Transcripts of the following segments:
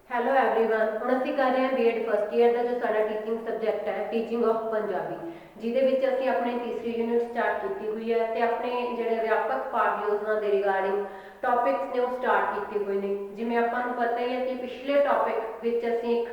Hello everyone ਹੁਣ ਅਸੀਂ ਕਰ ਰਹੇ ਹਾਂ ਬੀਐਡ ਫਸਟ ਈਅਰ ਦਾ ਜੋ ਸਾਡਾ ਟੀਚਿੰਗ ਸਬਜੈਕਟ ਹੈ ਟੀਚਿੰਗ ਆਫ ਪੰਜਾਬੀ ਜਿਹਦੇ ਵਿੱਚ ਅਸੀਂ ਆਪਣੇ ਤੀਸਰੀ ਯੂਨਿਟ ਸਟਾਰਟ ਕੀਤੀ ਹੋਈ ਹੈ ਤੇ ਆਪਣੇ ਜਿਹੜੇ ਵਿਆਪਕ ਪਾਠ ਯੋਜਨਾ ਦੇ ਰਿਗਾਰਡਿੰਗ ਟੌਪਿਕਸ ਨੇ ਉਹ ਸਟਾਰਟ ਕੀਤੇ ਹੋਏ ਨੇ। ਜਿਵੇਂ ਆਪਾਂ ਨੂੰ ਪਤਾ ਹੀ ਹੈ ਕਿ ਪਿਛਲੇ ਟੌਪਿਕ ਵਿੱਚ ਅਸੀਂ ਇੱਕ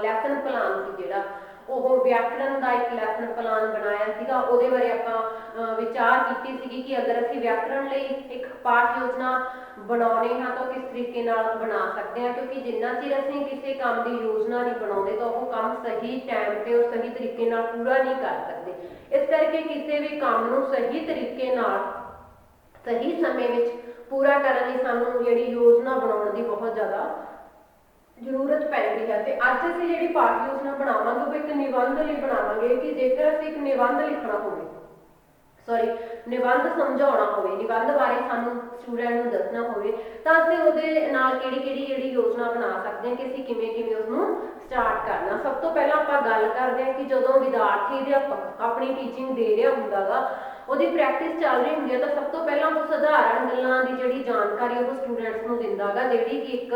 ਲੈਸਨ ਪਲਾਨ ਸੀ ਜਿਹੜਾ ਉਹ ਵਿਆਕਰਣ ਦਾ ਇੱਕ ਲੈਸਨ ਪਲਾਨ ਬਣਾਇਆ ਸੀਗਾ। ਉਹਦੇ ਬਾਰੇ ਆਪਾਂ ਵਿਚਾਰ ਕੀਤੀ ਸੀਗੀ ਕਿ ਅਗਰ ਅਸੀਂ ਵਿਆਕਰਣ ਲਈ ਇੱਕ ਪਾਠ ਯੋਜਨਾ ਬਣਾਉਣੀ ਹਾਂ ਤਾਂ ਕਿਸ ਤਰੀਕੇ ਨਾਲ ਬਣਾ ਸਕਦੇ ਹਾਂ, ਕਿਉਂਕਿ ਜਿੰਨਾ ਚਿਰ ਅਸੀਂ ਕਿਸੇ ਕੰਮ ਦੀ ਯੋਜਨਾ ਨਹੀਂ ਬਣਾਉਂਦੇ ਤਾਂ ਉਹ ਕੰਮ ਸਹੀ ਟਾਈਮ ਤੇ ਔਰ ਸਹੀ ਤਰੀਕੇ ਨਾਲ ਪੂਰਾ ਨਹੀਂ ਕਰ ਸਕਦੇ। ਇਸ ਕਰਕੇ ਕਿਸੇ ਵੀ ਕੰਮ ਨੂੰ ਸਹੀ ਤਰੀਕੇ ਨਾਲ ਸਹੀ ਸਮੇਂ ਵਿੱਚ ਪੂਰਾ ਕਰਨ ਲਈ ਸਾਨੂੰ ਜਿਹੜੀ ਯੋਜਨਾ ਬਣਾਉਣ ਦੀ ਬਹੁਤ ਜ਼ਿਆਦਾ ਜ਼ਰੂਰਤ ਪੈਂਦੀ ਹੈ। ਤੇ ਅੱਜ ਅਸੀਂ ਜਿਹੜੀ ਪਾਠ ਯੋਜਨਾ ਬਣਾਵਾਂਗੇ ਉਹ ਇੱਕ ਨਿਬੰਧ ਲਈ ਬਣਾਵਾਂਗੇ ਕਿ ਜੇਕਰ ਅਸੀਂ ਇੱਕ ਨਿਬੰਧ ਲਿਖਣਾ ਹੋਵੇ ਨਿਬੰਧ ਸਮਝਾਉਣਾ ਹੋਵੇ, ਨਿਬੰਧ ਬਾਰੇ ਸਾਨੂੰ ਸਟੂਡੈਂਟ ਨੂੰ ਦੱਸਣਾ ਹੋਵੇ ਤਾਂ ਅਸੀਂ ਉਹਦੇ ਨਾਲ ਕਿਹੜੀ ਜਿਹੜੀ ਯੋਜਨਾ ਬਣਾ ਸਕਦੇ ਹਾਂ ਕਿ ਅਸੀਂ ਕਿਵੇਂ ਉਸਨੂੰ ਸਟਾਰਟ ਕਰਨਾ। ਸਭ ਤੋਂ ਪਹਿਲਾਂ ਆਪਾਂ ਗੱਲ ਕਰਦੇ ਹਾਂ ਕਿ ਜਦੋਂ ਵਿਦਿਆਰਥੀ ਅਧਿਆਪਕ ਆਪਣੀ ਟੀਚਿੰਗ ਦੇ ਰਿਹਾ ਹੁੰਦਾ ਗਾ, ਉਹਦੀ ਪ੍ਰੈਕਟਿਸ ਚੱਲ ਰਹੀ ਹੁੰਦੀ ਹੈ ਤਾਂ ਸਭ ਤੋਂ ਪਹਿਲਾਂ ਉਹ ਸਧਾਰਨ ਗੱਲਾਂ ਦੀ ਜਿਹੜੀ ਜਾਣਕਾਰੀ ਉਹ ਸਟੂਡੈਂਟਸ ਨੂੰ ਦਿੰਦਾ ਗਾ, ਜਿਹੜੀ ਕਿ ਇੱਕ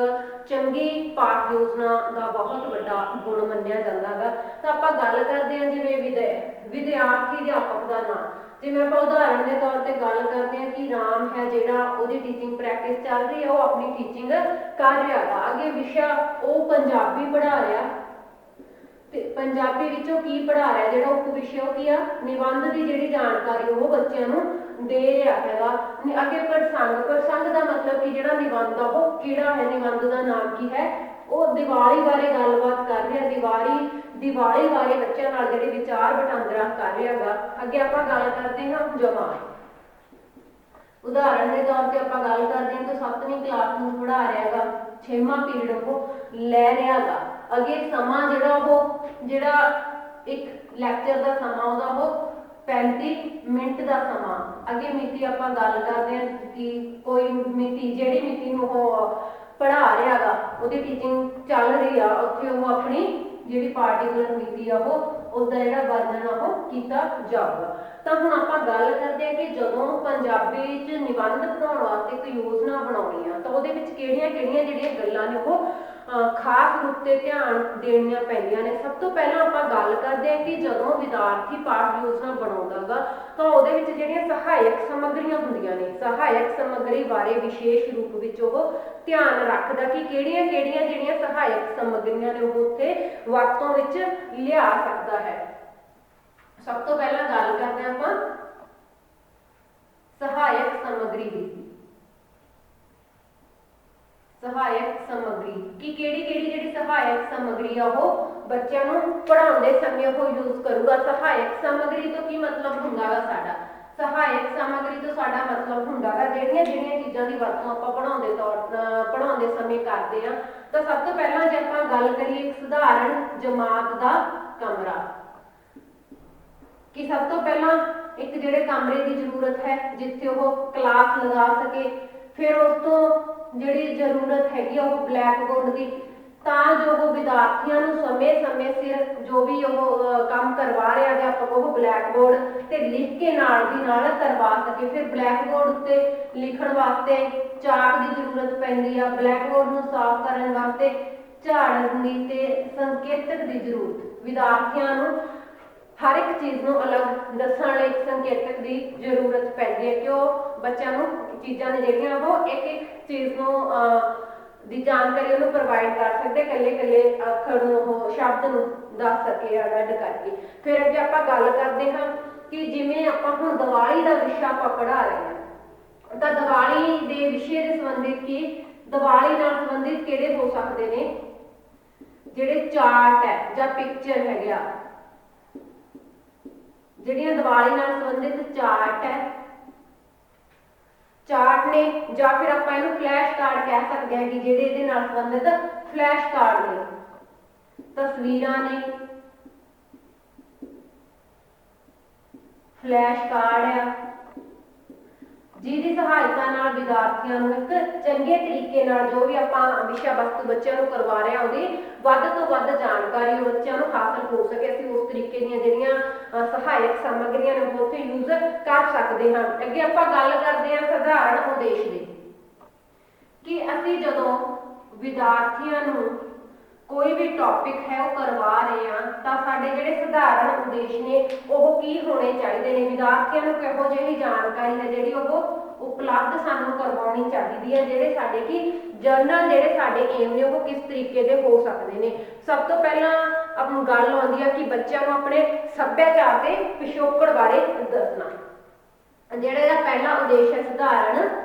ਚੰਗੀ ਪਾਠ ਯੋਜਨਾ ਦਾ ਬਹੁਤ ਵੱਡਾ ਗੁਣ ਮੰਨਿਆ ਜਾਂਦਾ ਗਾ। ਤਾਂ ਆਪਾਂ ਗੱਲ ਕਰਦੇ ਹਾਂ ਜਿਵੇਂ ਵਿਦਿਆਰਥੀ ਅਧਿਆਪਕ ਦਾ ਨਾਮ। ਜਿਵੇਂ ਆਪਾਂ ਉਦਾਹਰਨ ਦੇ ਤੌਰ ਤੇ ਗੱਲ ਕਰਦੇ ਹਾਂ ਕਿ ਰਾਮ ਹੈ ਜਿਹੜਾ ਉਹਦੀ ਟੀਚਿੰਗ ਪ੍ਰੈਕਟਿਸ ਚੱਲ ਰਹੀ ਹੈ, ਉਹ ਆਪਣੀ ਟੀਚਿੰਗ ਕਰ ਰਿਹਾ ਵਾ। ਅੱਗੇ ਵਿਸ਼ਾ ਉਹ ਪੰਜਾਬੀ ਪੜ੍ਹਾ ਰਿਹਾ ਤੇ ਪੰਜਾਬੀ ਵਿੱਚੋਂ ਕੀ ਪੜ੍ਹਾ ਰਿਹਾ, ਜਿਹੜਾ ਉਪ ਵਿਸ਼ਾ ਉਹ ਕੀ ਆ ਨਿਬੰਧ ਦੀ ਜਿਹੜੀ ਜਾਣਕਾਰੀ ਉਹ ਬੱਚਿਆਂ ਨੂੰ ਦੇ ਰਿਹਾ ਹੈਗਾ। ਅੱਗੇ ਪ੍ਰਸੰਗ ਦਾ ਮਤਲਬ ਕਿ ਜਿਹੜਾ ਨਿਬੰਧ ਆ ਉਹ ਕਿਹੜਾ ਹੈ, ਨਿਬੰਧ ਦਾ ਨਾਮ ਕੀ ਹੈ, ਉਹ ਦੀਵਾਲੀ ਬਾਰੇ ਗੱਲਬਾਤ ਕਰ ਰਿਹਾ। ਦੀਵਾਲੀ ਬਾਰੇ ਬੱਚਿਆਂ ਨਾਲ ਜਿਹੜੇ ਵਿਚਾਰ ਵਟਾਂਦਰਾ ਕਰ ਰਿਹਾ ਗਾ। ਅੱਗੇ ਆਪਾਂ ਗੱਲ ਕਰਦੇ ਹਾਂ ਜਮਾਤ। ਉਦਾਹਰਨ ਦੇ ਤੌਰ ਤੇ ਆਪਾਂ ਗੱਲ ਕਰਦੇ ਹਾਂ ਕਿ 7ਵੀਂ ਕਲਾਸ ਨੂੰ ਪੜ੍ਹਾ ਰਿਹਾ ਗਾ, 6ਵਾਂ ਪੀਰੀਅਡ ਉਹ ਲੈ ਰਿਹਾ ਗਾ। ਅੱਗੇ ਸਮਾਂ ਜਿਹੜਾ ਇੱਕ ਲੈਕਚਰ ਦਾ ਸਮਾਂ ਉਹਦਾ ਉਹ 35 ਮਿੰਟ ਦਾ ਸਮਾਂ। ਅੱਗੇ ਮਿਤੀ ਆਪਾਂ ਗੱਲ ਕਰਦੇ ਹਾਂ ਕਿ ਕੋਈ ਮਿਤੀ ਜਿਹੜੀ ਮਿਤੀ ਨੂੰ ਉਹ ਪੜ੍ਹਾ ਰਿਹਾ ਗਾ, ਉਹਦੀ ਟੀਚਿੰਗ ਚੱਲ ਰਹੀ ਆ, ਉੱਥੇ ਉਹ ਆਪਣੀ ਜਿਹੜੀ ਪਾਰਟੀਕੂਲਰ ਮਿਤੀ ਆ ਉਹਦਾ ਜਿਹੜਾ ਵਰਣਨ ਆ ਉਹ ਕੀਤਾ ਜਾਊਗਾ। ਤਾਂ ਹੁਣ ਆਪਾਂ ਗੱਲ ਕਰਦੇ ਹਾਂ ਕਿ ਜਦੋਂ ਪੰਜਾਬੀ 'ਚ ਨਿਬੰਧ ਬਣਾਉਣ ਵਾਸਤੇ ਇੱਕ ਯੋਜਨਾ ਬਣਾਉਣੀ ਆ ਤਾਂ ਉਹਦੇ ਵਿੱਚ ਕਿਹੜੀਆਂ ਜਿਹੜੀਆਂ ਗੱਲਾਂ ਨੇ ਉਹ ਖਾਸ ਰੂਪ ਤੇ ਧਿਆਨ ਦੇਣੀਆਂ ਪੈਂਦੀਆਂ ਨੇ। ਸਭ ਤੋਂ ਪਹਿਲਾਂ ਆਪਾਂ ਗੱਲ ਕਰਦੇ ਹਾਂ ਕਿ ਜਦੋਂ ਵਿਦਿਆਰਥੀ ਪਾਠ ਯੋਜਨਾ ਬਣਾਉਂਦਾ ਗਾ ਤਾਂ ਉਹਦੇ ਵਿੱਚ ਜਿਹੜੀਆਂ ਸਹਾਇਕ ਸਮੱਗਰੀਆਂ ਹੁੰਦੀਆਂ ਨੇ, ਸਹਾਇਕ ਸਮੱਗਰੀ ਬਾਰੇ ਵਿਸ਼ੇਸ਼ ਰੂਪ ਵਿੱਚ ਉਹ ਧਿਆਨ ਰੱਖਦਾ ਕਿ ਕਿਹੜੀਆਂ ਜਿਹੜੀਆਂ ਸਹਾਇਕ ਸਮੱਗਰੀਆਂ ਨੇ ਉਹ ਉੱਥੇ ਵਰਤੋਂ ਵਿੱਚ ਲਿਆ ਸਕਦਾ ਹੈ। ਸਭ ਤੋਂ ਪਹਿਲਾਂ ਗੱਲ ਕਰਦੇ ਹਾਂ ਆਪਾਂ ਸਹਾਇਕ ਸਮੱਗਰੀ ਦੀ। ਸਹਾਇਕ ਸਮੱਗਰੀ ਕਿ ਕਿਹੜੀ ਜਿਹੜੀ ਸਹਾਇਕ ਸਮੱਗਰੀ ਆ ਉਹ ਬੱਚਿਆਂ ਨੂੰ ਪੜ੍ਹਾਉਂਦੇ ਸਮੇਂ ਉਹ ਯੂਜ਼ ਕਰੂਗਾ। ਸਹਾਇਕ ਸਮੱਗਰੀ ਤੋਂ ਕੀ ਮਤਲਬ ਹੁੰਦਾ ਗਾ ਸਾਡਾ, ਸਹਾਇਕ ਸਮੱਗਰੀ ਤੋਂ ਸਾਡਾ ਮਤਲਬ ਹੁੰਦਾ ਗਾ ਜਿਹੜੀਆਂ ਚੀਜ਼ਾਂ ਦੀ ਵਰਤੋਂ ਆਪਾਂ ਪੜ੍ਹਾਉਂਦੇ ਸਮੇਂ ਕਰਦੇ ਆ। ਤਾਂ ਸਭ ਤੋਂ ਪਹਿਲਾਂ ਜੇ ਆਪਾਂ ਗੱਲ ਕਰੀਏ ਇੱਕ ਸਧਾਰਨ ਜਮਾਤ ਦਾ ਕਮਰਾ, ਕਿ ਸਭ ਤੋਂ ਪਹਿਲਾਂ ਇੱਕ ਜਿਹੜੇ ਕਮਰੇ ਦੀ ਜ਼ਰੂਰਤ ਹੈ ਜਿੱਥੇ ਉਹ ਕਲਾਸ ਲਗਾ ਸਕੇ। ਫਿਰ ਉਸ ਤੋਂ ਜਿਹੜੀ ਜ਼ਰੂਰਤ ਹੈਗੀ ਆ ਉਹ ਬਲੈਕ ਬੋਰਡ ਦੀ, ਤਾਂ ਜੋ ਉਹ ਵਿਦਿਆਰਥੀਆਂ ਨੂੰ ਸਮੇਂ ਸਿਰ ਜੋ ਵੀ ਉਹ ਕੰਮ ਕਰਵਾ ਰਿਹਾ ਅਧਿਆਪਕ ਉਹ ਬਲੈਕ ਬੋਰਡ ਤੇ ਲਿਖ ਕੇ ਨਾਲ ਦੀ ਨਾਲ ਕਰਵਾ ਸਕੇ। ਫਿਰ ਬਲੈਕ ਬੋਰਡ ਉੱਤੇ ਲਿਖਣ ਵਾਸਤੇ ਚਾਕ ਦੀ ਜ਼ਰੂਰਤ ਪੈਂਦੀ ਆ, ਬਲੈਕ ਬੋਰਡ ਨੂੰ ਸਾਫ਼ ਕਰਨ ਵਾਸਤੇ ਝਾੜਨ ਦੀ ਤੇ ਸੰਕੇਤਕ ਦੀ ਜ਼ਰੂਰਤ। ਵਿਦਿਆਰਥੀਆਂ ਨੂੰ ਹਰ ਇੱਕ ਚੀਜ਼ ਨੂੰ ਅਲੱਗ ਦੱਸਣ ਲਈ ਸੰਕੇਤਕ ਦੀ ਜ਼ਰੂਰਤ ਪੈਂਦੀ ਹੈ ਕਿ ਉਹ ਬੱਚਿਆਂ ਨੂੰ ਚੀਜ਼ਾਂ ਨੇ ਜਿਹੜੀਆਂ ਉਹ ਇੱਕ ਚੀਜ਼ ਨੂੰ ਦੀ ਜਾਣਕਾਰੀ ਉਹਨੂੰ ਪ੍ਰੋਵਾਈਡ ਕਰ ਸਕਦੇ, ਇਕੱਲੇ ਅੱਖਰ ਨੂੰ ਉਹ ਸ਼ਬਦ ਨੂੰ ਦੱਸ ਸਕੇ ਅੱਡ ਕਰਕੇ। ਫਿਰ ਅੱਗੇ ਆਪਾਂ ਗੱਲ ਕਰਦੇ ਹਾਂ ਕਿ ਜਿਵੇਂ ਆਪਾਂ ਹੁਣ ਦੀਵਾਲੀ ਦਾ ਵਿਸ਼ਾ ਆਪਾਂ ਪੜ੍ਹਾ ਰਹੇ ਹਾਂ ਤਾਂ ਦੀਵਾਲੀ ਦੇ ਵਿਸ਼ੇ ਦੇ ਸੰਬੰਧਿਤ ਕੀ ਦੀਵਾਲੀ ਨਾਲ ਸੰਬੰਧਿਤ ਕਿਹੜੇ ਹੋ ਸਕਦੇ ਨੇ, ਜਿਹੜੇ ਚਾਰਟ ਹੈ ਜਾਂ ਪਿਕਚਰ ਹੈਗਾ, ਜਿਹੜੀਆਂ ਦੀਵਾਲੀ ਨਾਲ ਸੰਬੰਧਿਤ ਚਾਰਟ ਨੇ ਜਾਂ ਫਿਰ ਆਪਾਂ ਇਹਨੂੰ ਫਲੈਸ਼ ਕਾਰਡ ਕਹਿ ਸਕਦੇ ਹਾਂ ਕਿ ਜਿਹੜੇ ਇਹਦੇ ਨਾਲ ਸੰਬੰਧਿਤ ਫਲੈਸ਼ ਕਾਰਡ ਨੇ, ਤਸਵੀਰਾਂ ਨੇ, ਫਲੈਸ਼ ਕਾਰਡ ਆ ਜਿਹਦੀ ਸਹਾਇਤਾ ਨਾਲ ਵਿਦਿਆਰਥੀਆਂ ਨੂੰ ਇੱਕ ਚੰਗੇ ਤਰੀਕੇ ਨਾਲ ਜੋ ਵੀ ਆਪਾਂ ਵਿਸ਼ਾ ਵਸਤੂ ਬੱਚਿਆਂ ਨੂੰ ਕਰਵਾ ਰਹੇ ਹਾਂ ਉਹਦੀ ਵੱਧ ਤੋਂ ਵੱਧ ਜਾਣਕਾਰੀ ਉਹ ਬੱਚਿਆਂ ਨੂੰ ਹਾਸਲ ਹੋ ਸਕੇ। ਅਸੀਂ ਉਸ ਤਰੀਕੇ ਦੀਆਂ ਜਿਹੜੀਆਂ ਸਹਾਇਕ ਸਮੱਗਰੀਆਂ ਨੇ ਉਹ ਉੱਥੇ ਯੂਜ਼ ਕਰ ਸਕਦੇ ਹਾਂ। ਅੱਗੇ ਆਪਾਂ ਗੱਲ ਕਰਦੇ ਹਾਂ ਸਧਾਰਨ ਉਦੇਸ਼ ਦੀ, ਕਿ ਅਸੀਂ ਜਦੋਂ विद्यार्थियों नूं कोई भी टॉपिक है वो करवा रहे हैं तो साडे जिहड़े सधारण उद्देश ने वो की होने चाहिए ने, विद्यार्थियों नूं किहो जिही जानकारी है जिहड़ी वो उपलब्ध सानू करवाउणी चाहिदी है, जिहड़े साडे की जर्नल जिहड़े साडे एम ने वो किस तरीके दे हो सकते हैं। सब तो पहला अपनी गल आउंदी है कि बच्चों को अपने सभ्याचार ते पिछोकड़ बारे दसना। जिहड़ा पहला उद्देश है सधारण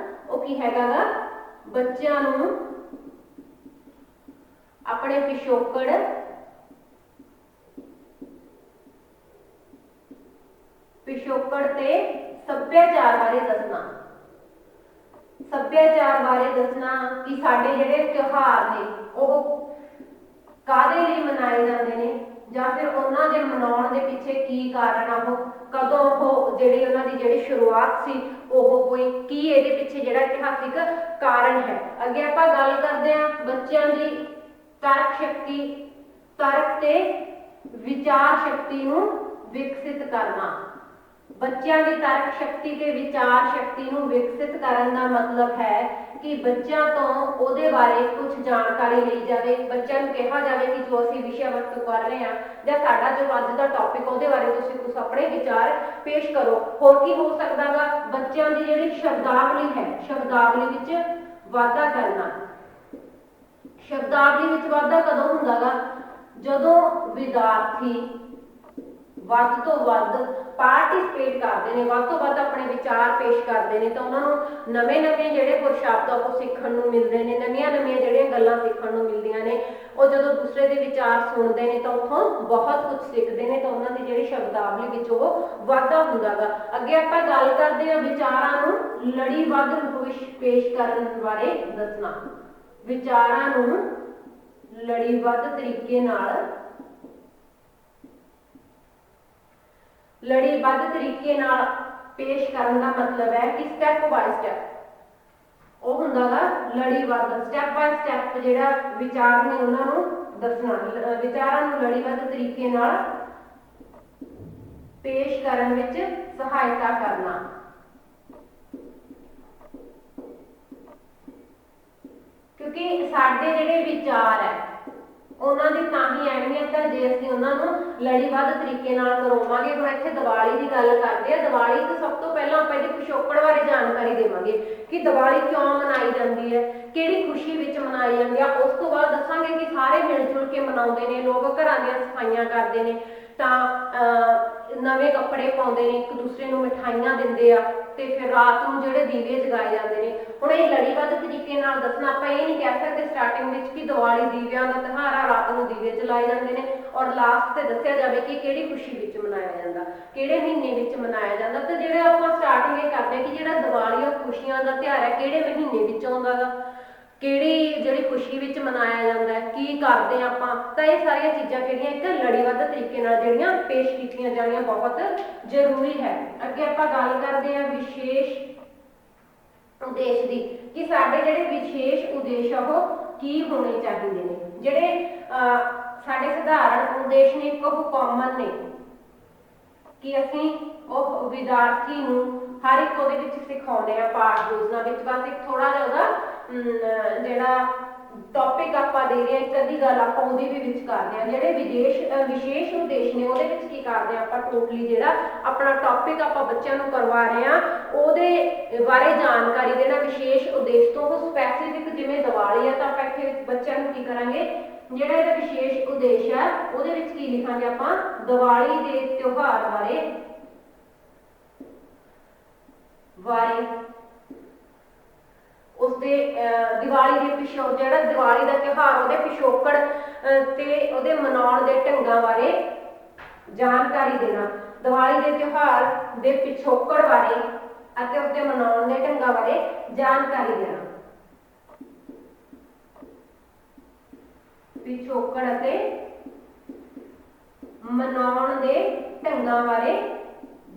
वो की हैगा गा बच्चों नूं अपने पिछोकड़ ते सभ्याचार बारे दसना। सभ्याचार बारे दसना कि साडे जिहड़े त्योहार ने वो काहदे लई मनाए जांदे ने जां फिर उन्हां दे मनाउण दे पिछे की कारण आ, वो कदों वो जिहड़ी उन्हां दी जिहड़ी शुरुआत सी ਉਹ कोई की ਇਹਦੇ ਪਿੱਛੇ ਜਿਹੜਾ ਇਤਿਹਾਸਿਕ ਕਾਰਨ ਹੈ। ਅੱਗੇ ਆਪਾਂ ਗੱਲ ਕਰਦੇ ਹਾਂ ਬੱਚਿਆਂ ਦੀ ਤਰਕ ਸ਼ਕਤੀ, ਤਰਕ ਤੇ ਵਿਚਾਰ ਸ਼ਕਤੀ ਨੂੰ ਵਿਕਸਿਤ ਕਰਨਾ। ਬੱਚਿਆਂ ਦੀ ਤਰਕ ਸ਼ਕਤੀ ਤੇ ਵਿਚਾਰ ਸ਼ਕਤੀ ਨੂੰ ਵਿਕਸਿਤ ਕਰਨ ਦਾ ਮਤਲਬ ਹੈ ਕਿ ਬੱਚਿਆਂ ਤੋਂ ਉਹਦੇ ਬਾਰੇ ਕੁਝ ਜਾਣਕਾਰੀ ਲਈ ਜਾਵੇ, ਬੱਚਿਆਂ ਨੂੰ ਕਿਹਾ ਜਾਵੇ ਕਿ ਜੋ ਅਸੀਂ ਵਿਸ਼ਾ ਵਸਤੂ ਕਰ ਰਹੇ ਹਾਂ ਜਾਂ ਸਾਡਾ ਜੋ ਅੱਜ ਦਾ ਟੌਪਿਕ ਉਹਦੇ ਬਾਰੇ ਤੁਸੀਂ ਕੁਝ ਆਪਣੇ ਵਿਚਾਰ ਪੇਸ਼ ਕਰੋ। ਹੋਰ ਕੀ ਹੋ ਸਕਦਾ ਗਾ, ਬੱਚਿਆਂ ਦੀ ਜਿਹੜੀ ਸ਼ਬਦਾਵਲੀ ਹੈ ਸ਼ਬਦਾਵਲੀ ਵਿੱਚ ਵਾਧਾ ਕਰਨਾ। ਸ਼ਬਦਾਵਲੀ ਵਿੱਚ ਵਾਧਾ ਕਦੋਂ ਹੁੰਦਾ ਗਾ, ਜਦੋਂ ਵਿਦਿਆਰਥੀ ਵੱਧ ਤੋਂ ਵੱਧ ਪਾਰਟਿਸਿਪੇਟ ਕਰਦੇ ਨੇ, ਵੱਧ ਤੋਂ ਵੱਧ ਆਪਣੇ ਵਿਚਾਰ ਪੇਸ਼ ਕਰਦੇ ਨੇ ਤਾਂ ਉਹਨਾਂ ਨੂੰ ਨਵੇਂ-ਨਵੇਂ ਜਿਹੜੇ ਸ਼ਬਦ ਉਹ ਸਿੱਖਣ ਨੂੰ ਮਿਲਦੇ ਨੇ, ਨਵੀਆਂ-ਨਵੀਆਂ ਜਿਹੜੀਆਂ ਗੱਲਾਂ ਸਿੱਖਣ ਨੂੰ ਮਿਲਦੀਆਂ ਨੇ। ਉਹ ਜਦੋਂ ਦੂਸਰੇ ਦੇ ਵਿਚਾਰ ਸੁਣਦੇ ਨੇ ਤਾਂ ਉੱਥੋਂ ਬਹੁਤ ਕੁਝ ਸਿੱਖਦੇ ਨੇ ਤਾਂ ਉਹਨਾਂ ਦੀ ਜਿਹੜੀ ਸ਼ਬਦਾਵਲੀ ਵਿੱਚ ਉਹ ਵਾਧਾ ਹੁੰਦਾ ਗਾ। ਅੱਗੇ ਆਪਾਂ ਗੱਲ ਕਰਦੇ ਹਾਂ ਵਿਚਾਰਾਂ ਨੂੰ ਲੜੀਬੱਧ ਰੂਪ ਵਿੱਚ ਪੇਸ਼ ਕਰਨ ਬਾਰੇ ਦੱਸਣਾ। ਵਿਚਾਰਾਂ ਨੂੰ ਲੜੀਬੱਧ ਤਰੀਕੇ ਨਾਲ ਲੜੀਬੱਧ ਤਰੀਕੇ ਨਾਲ ਪੇਸ਼ ਕਰਨ ਦਾ ਮਤਲਬ ਹੈ ਕਿ ਸਟੈਪ ਬਾਈ ਸਟੈਪ ਉਹ ਹੁੰਦਾ ਗਾ ਲੜੀਬੱਧ, ਸਟੈਪ ਬਾਈ ਸਟੈਪ ਜਿਹੜਾ ਵਿਚਾਰ ਨੇ ਉਹਨਾਂ ਨੂੰ ਦੱਸਣਾ। ਵਿਚਾਰਾਂ ਨੂੰ ਲੜੀਬੱਧ ਤਰੀਕੇ ਨਾਲ ਪੇਸ਼ ਕਰਨ ਵਿੱਚ ਸਹਾਇਤਾ ਕਰਨਾ। ਕਿਉਂਕਿ ਸਾਡੇ ਜਿਹੜੇ ਵਿਚਾਰ ਹੈ ਉਹਨਾਂ ਦੀ ਤਾਂ ਹੀ ਅਹਿਮੀਅਤ ਹੈ ਜੇ ਅਸੀਂ ਉਹਨਾਂ ਨੂੰ ਲੜੀਬੱਧ ਤਰੀਕੇ ਨਾਲ ਕਰਵਾਵਾਂਗੇ। ਹੁਣ ਇੱਥੇ ਦੀਵਾਲੀ ਦੀ ਗੱਲ ਕਰਦੇ ਆ, ਦੀਵਾਲੀ ਤੋਂ ਸਭ ਤੋਂ ਪਹਿਲਾਂ ਆਪਾਂ ਇਹਦੇ ਪਿਛੋਕੜ ਬਾਰੇ ਜਾਣਕਾਰੀ ਦੇਵਾਂਗੇ ਕਿ ਦੀਵਾਲੀ ਕਿਉਂ ਮਨਾਈ ਜਾਂਦੀ ਹੈ, ਕਿਹੜੀ ਖੁਸ਼ੀ ਵਿੱਚ ਮਨਾਈ ਜਾਂਦੀ ਆ। ਉਸ ਤੋਂ ਬਾਅਦ ਦੱਸਾਂਗੇ ਕਿ ਸਾਰੇ ਮਿਲ ਜੁਲ ਕੇ ਮਨਾਉਂਦੇ ਨੇ, ਲੋਕ ਘਰਾਂ ਦੀਆਂ ਸਫਾਈਆਂ ਕਰਦੇ ਨੇ ਤਾਂ ਨਵੇਂ ਕੱਪੜੇ ਪਾਉਂਦੇ ਨੇ, ਇੱਕ ਦੂਸਰੇ ਨੂੰ ਮਿਠਾਈਆਂ ਦਿੰਦੇ ਆ ਤੇ ਫਿਰ ਰਾਤ ਨੂੰ ਜਿਹੜੇ ਦੀਵੇ ਜਗਾਏ ਜਾਂਦੇ ਨੇ। ਹੁਣ ਇਹ ਲੜੀਬੱਧ ਤਰੀਕੇ ਨਾਲ ਦੱਸਣਾ, ਆਪਾਂ ਇਹ ਨਹੀਂ ਕਹਿ ਸਕਦੇ ਸਟਾਰਟਿੰਗ ਵਿੱਚ ਕਿ ਦੀਵਾਲੀ ਦੀਵਿਆਂ ਦਾ ਤਿਉਹਾਰ ਆ, ਰਾਤ ਨੂੰ ਦੀਵੇ ਜਲਾਏ ਜਾਂਦੇ ਨੇ ਔਰ ਲਾਸਟ ਤੇ ਦੱਸਿਆ ਜਾਵੇ ਕਿ ਕਿਹੜੀ ਖੁਸ਼ੀ ਵਿੱਚ ਮਨਾਇਆ ਜਾਂਦਾ, ਕਿਹੜੇ ਮਹੀਨੇ ਵਿੱਚ ਮਨਾਇਆ ਜਾਂਦਾ। ਤੇ ਜਿਹੜਾ ਆਪਾਂ ਸਟਾਰਟਿੰਗ ਇਹ ਕਰਦੇ ਕਿ ਜਿਹੜਾ ਦੀਵਾਲੀ ਉਹ ਖੁਸ਼ੀਆਂ ਦਾ ਤਿਉਹਾਰ ਹੈ, ਕਿਹੜੇ ਮਹੀਨੇ ਵਿੱਚ ਆਉਂਦਾ ਗਾ, ਕਿਹੜੀ ਜਿਹੜੀ ਖੁਸ਼ੀ ਵਿੱਚ ਮਨਾਇਆ ਜਾਂਦਾ ਹੈ, ਕੀ ਕਰਦੇ ਆਪਾਂ। ਤਾਂ ਇਹ ਸਾਰੀਆਂ ਚੀਜ਼ਾਂ ਜਿਹੜੀਆਂ ਇੱਕ ਲੜੀਬੱਧ ਤਰੀਕੇ ਨਾਲ ਜਿਹੜੀਆਂ ਪੇਸ਼ ਕੀਤੀਆਂ ਜਾਣੀਆਂ ਬਹੁਤ ਜ਼ਰੂਰੀ ਹੈ। ਅੱਗੇ ਆਪਾਂ ਗੱਲ ਕਰਦੇ ਹਾਂ ਵਿਸ਼ੇਸ਼ ਉਦੇਸ਼ ਦੀ ਕਿ ਸਾਡੇ ਜਿਹੜੇ ਵਿਸ਼ੇਸ਼ ਉਦੇਸ਼ ਆ ਉਹ ਕੀ ਹੋਣੇ ਚਾਹੀਦੇ ਨੇ। ਜਿਹੜੇ ਸਾਡੇ ਸਧਾਰਨ ਉਦੇਸ਼ ਨੇ ਇੱਕ ਉਹ ਕਾਮਨ ਨੇ ਕਿ ਅਸੀਂ ਉਹ ਵਿਦਿਆਰਥੀ ਨੂੰ ਹਰ ਇੱਕ ਉਹਦੇ ਵਿੱਚ ਸਿਖਾਉਂਦੇ ਆ ਪਾਠ ਯੋਜਨਾ ਵਿੱਚ। ਬਸ ਇੱਕ ਥੋੜਾ ਜਿਹਾ ਉਹਦਾ ਜਿਹੜਾ ਟੌਪਿਕ ਆਪਾਂ ਦੇ ਰਹੇ ਹਾਂ ਇੱਕ ਅੱਧੀ ਗੱਲ ਆਪਾਂ ਉਹਦੀ ਵੀ ਵਿੱਚ ਕਰਦੇ ਹਾਂ। ਜਿਹੜੇ ਵਿਸ਼ੇਸ਼ ਉਦੇਸ਼ ਨੇ ਉਹਦੇ ਵਿੱਚ ਕੀ ਕਰਦੇ ਹਾਂ ਆਪਾਂ, ਟੋਟਲੀ ਜਿਹੜਾ ਆਪਣਾ ਟੌਪਿਕ ਆਪਾਂ ਬੱਚਿਆਂ ਨੂੰ ਕਰਵਾ ਰਹੇ ਹਾਂ ਉਹਦੇ ਬਾਰੇ ਜਾਣਕਾਰੀ ਦੇਣਾ। ਵਿਸ਼ੇਸ਼ ਉਦੇਸ਼ ਤੋਂ ਉਹ ਸਪੈਸੀਫਿਕ ਜਿਵੇਂ ਦੀਵਾਲੀ ਹੈ ਤਾਂ ਆਪਾਂ ਇੱਥੇ ਬੱਚਿਆਂ ਨੂੰ ਕੀ ਕਰਾਂਗੇ, ਜਿਹੜਾ ਇਹਦਾ ਵਿਸ਼ੇਸ਼ ਉਦੇਸ਼ ਹੈ ਉਹਦੇ ਵਿੱਚ ਕੀ ਲਿਖਾਂਗੇ ਆਪਾਂ, ਦੀਵਾਲੀ ਦੇ ਤਿਉਹਾਰ ਬਾਰੇ ਉਸਦੇ ਦੀਵਾਲੀ ਦੇ ਪਿਛੋਂ ਜਿਹੜਾ ਦੀਵਾਲੀ ਦਾ ਤਿਉਹਾਰ ਉਹਦੇ ਪਿਛੋਕੜ ਤੇ ਉਹਦੇ ਮਨਾਉਣ ਦੇ ਢੰਗਾਂ ਬਾਰੇ ਜਾਣਕਾਰੀ ਦੇਣਾ। ਦੀਵਾਲੀ ਦੇ ਤਿਉਹਾਰ ਦੇ ਪਿਛੋਕੜ ਬਾਰੇ ਅਤੇ ਉਸਦੇ ਮਨਾਉਣ ਦੇ ਢੰਗਾਂ ਬਾਰੇ ਜਾਣਕਾਰੀ ਦੇਣਾ। ਪਿਛੋਕੜ ਅਤੇ ਮਨਾਉਣ ਦੇ ਢੰਗਾਂ ਬਾਰੇ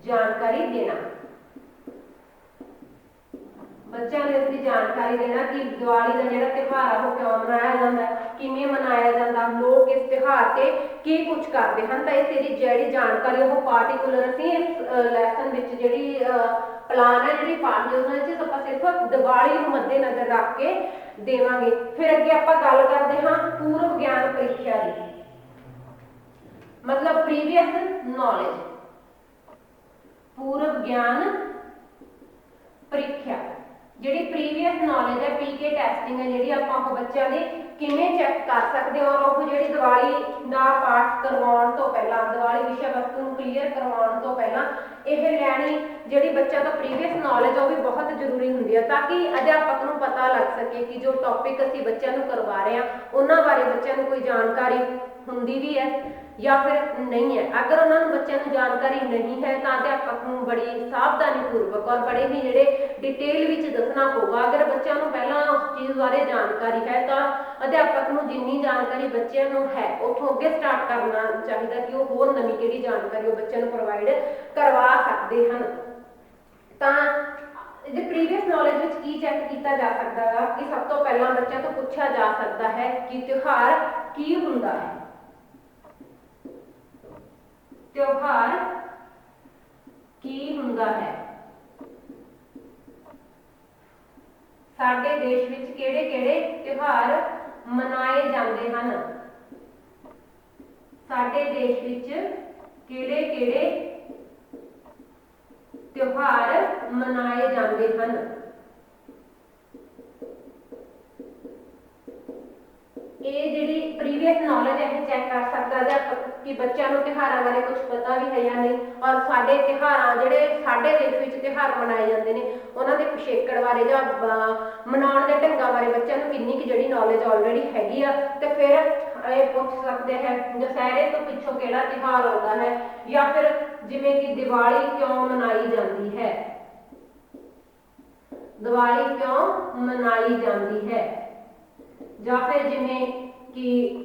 ਜਾਣਕਾਰੀ ਦੇਣਾ। ਬੱਚਿਆਂ ਨੂੰ ਇਸ ਦੀ ਜਾਣਕਾਰੀ ਦੇਣਾ ਕਿ ਦੀਵਾਲੀ ਦਾ ਜਿਹੜਾ ਤਿਉਹਾਰ ਆ ਉਹ ਕਿਉਂ ਮਨਾਇਆ ਜਾਂਦਾ, ਕਿਵੇਂ ਮਨਾਇਆ ਜਾਂਦਾ, ਲੋਕ ਇਸ ਤਿਉਹਾਰ ਤੇ ਕੀ ਕੁਝ ਕਰਦੇ ਹਨ। ਤਾਂ ਇਸ ਦੀ ਜਿਹੜੀ ਜਾਣਕਾਰੀ ਉਹ ਪਾਰਟੀਕੂਲਰ ਅਸੀਂ ਇਸ ਲੈਸਨ ਵਿੱਚ ਜਿਹੜੀ ਪਲਾਨ ਹੈ, ਜਿਹੜੀ ਪਾਠ ਯੋਜਨਾ ਵਿੱਚ ਆਪਾਂ ਸਿਰਫ ਦੀਵਾਲੀ ਨੂੰ ਮੱਦੇ ਨਜ਼ਰ ਰੱਖ ਕੇ ਦੇਵਾਂਗੇ। ਫਿਰ ਅੱਗੇ ਆਪਾਂ ਗੱਲ ਕਰਦੇ ਹਾਂ ਪੂਰਵ ਗਿਆਨ ਪ੍ਰੀਖਿਆ ਦੀ, मतलब प्रीवियस नॉलेज, पूर्व ज्ञान ਪ੍ਰੀਖਿਆ। ਜਿਹੜੀ ਪ੍ਰੀਵੀਅਸ ਨੌਲੇਜ ਹੈ, ਪੀਕੇ ਟੈਸਟਿੰਗ ਹੈ, ਜਿਹੜੀ ਆਪਾਂ ਉਹ ਬੱਚਿਆਂ ਦੀ ਕਿਵੇਂ ਚੈੱਕ ਕਰ ਸਕਦੇ ਹਾਂ, ਔਰ ਉਹ ਜਿਹੜੀ ਦੀਵਾਲੀ ਦਾ ਪਾਠ ਕਰਵਾਉਣ ਤੋਂ ਪਹਿਲਾਂ, ਦੀਵਾਲੀ ਵਿਸ਼ੇ ਵਸਤੂ ਨੂੰ ਕਲੀਅਰ ਕਰਵਾਉਣ ਤੋਂ ਪਹਿਲਾਂ ਇਹ ਲੈਣੀ ਜਿਹੜੀ ਬੱਚਿਆਂ ਦਾ ਪ੍ਰੀਵੀਅਸ ਨੌਲੇਜ ਉਹ ਵੀ ਬਹੁਤ ਜ਼ਰੂਰੀ ਹੁੰਦੀ ਹੈ, ਤਾਂ ਕਿ ਅਧਿਆਪਕ ਨੂੰ ਪਤਾ ਲੱਗ ਸਕੇ ਕਿ ਜੋ ਟੌਪਿਕ ਅਸੀਂ ਬੱਚਿਆਂ ਨੂੰ ਕਰਵਾ ਰਹੇ ਹਾਂ ਉਹਨਾਂ ਬਾਰੇ ਬੱਚਿਆਂ ਨੂੰ ਕੋਈ ਜਾਣਕਾਰੀ ਹੁੰਦੀ ਵੀ ਹੈ ਜਾਂ ਫਿਰ ਨਹੀਂ ਹੈ। ਅਗਰ ਉਹਨਾਂ ਨੂੰ ਬੱਚਿਆਂ ਨੂੰ ਜਾਣਕਾਰੀ ਨਹੀਂ ਹੈ ਤਾਂ ਅਧਿਆਪਕ ਨੂੰ ਬੜੀ ਸਾਵਧਾਨੀ ਪੂਰਵਕ ਔਰ ਬੜੇ ਹੀ ਜਿਹੜੇ ਡਿਟੇਲ ਵਿੱਚ ਦੱਸਣਾ ਪਊਗਾ। ਅਗਰ ਬੱਚਿਆਂ ਨੂੰ ਪਹਿਲਾਂ ਉਸ ਚੀਜ਼ ਬਾਰੇ ਜਾਣਕਾਰੀ ਹੈ ਤਾਂ ਅਧਿਆਪਕ ਨੂੰ ਜਿੰਨੀ ਜਾਣਕਾਰੀ ਬੱਚਿਆਂ ਨੂੰ ਹੈ ਉੱਥੋਂ ਅੱਗੇ ਸਟਾਰਟ ਕਰਨਾ ਚਾਹੀਦਾ ਕਿ ਉਹ ਹੋਰ ਨਵੀਂ ਕਿਹੜੀ ਜਾਣਕਾਰੀ ਉਹ ਬੱਚਿਆਂ ਨੂੰ ਪ੍ਰੋਵਾਈਡ ਕਰਵਾ ਸਕਦੇ ਹਨ। ਤਾਂ ਇਹਦੇ ਪ੍ਰੀਵੀਅਸ ਨੌਲੇਜ ਵਿੱਚ ਕੀ ਚੈੱਕ ਕੀਤਾ ਜਾ ਸਕਦਾ ਹੈ ਕਿ ਸਭ ਤੋਂ ਪਹਿਲਾਂ ਬੱਚਿਆਂ ਤੋਂ ਪੁੱਛਿਆ ਜਾ ਸਕਦਾ ਹੈ ਕਿ ਤਿਉਹਾਰ ਕੀ ਹੁੰਦਾ ਹੈ। ਤਿਉਹਾਰ ਕੀ ਹੁੰਦਾ ਹੈ, ਸਾਡੇ ਦੇਸ਼ ਵਿੱਚ ਕਿਹੜੇ-ਕਿਹੜੇ ਤਿਉਹਾਰ ਮਨਾਏ ਜਾਂਦੇ ਹਨ, ਸਾਡੇ ਦੇਸ਼ ਵਿੱਚ ਕਿਹੜੇ-ਕਿਹੜੇ ਤਿਉਹਾਰ ਮਨਾਏ ਜਾਂਦੇ ਹਨ। ਇਹ ਜਿਹੜੀ ਪ੍ਰੀਵੀਅਸ ਨੌਲੇਜ ਹੈ ਚੈੱਕ ਕਰ ਸਕਦਾ ਅਧਿਆਪਕ ਕਿ ਬੱਚਿਆਂ ਨੂੰ ਤਿਉਹਾਰਾਂ ਬਾਰੇ ਕੁਝ ਪਤਾ ਵੀ ਹੈ ਜਾਂ ਨਹੀਂ, ਔਰ ਸਾਡੇ ਤਿਉਹਾਰਾਂ ਜਿਹੜੇ ਸਾਡੇ ਦੇਸ਼ ਵਿੱਚ ਤਿਉਹਾਰ ਮਨਾਏ ਜਾਂਦੇ ਨੇ ਉਹਨਾਂ ਦੇ ਪਿਛੇਕੜ ਬਾਰੇ ਜਾਂ ਮਨਾਉਣ ਦੇ ਢੰਗਾਂ ਬਾਰੇ ਬੱਚਿਆਂ ਨੂੰ ਕਿੰਨੀ ਕੁ ਜਿਹੜੀ ਨੌਲੇਜ ਆਲਰੇਡੀ ਹੈਗੀ ਆ। ਤੇ ਫਿਰ ਇਹ ਪੁੱਛ ਸਕਦੇ ਹੈ ਦੁਸਹਿਰੇ ਤੋਂ ਪਿੱਛੋਂ ਕਿਹੜਾ ਤਿਉਹਾਰ ਆਉਂਦਾ ਹੈ, ਜਾਂ ਫਿਰ ਜਿਵੇਂ ਕਿ ਦੀਵਾਲੀ ਕਿਉਂ ਮਨਾਈ ਜਾਂਦੀ ਹੈ, ਦੀਵਾਲੀ ਕਿਉਂ ਮਨਾਈ ਜਾਂਦੀ ਹੈ, ਜਾਂ ਫਿਰ ਜਿਵੇਂ ਕਿ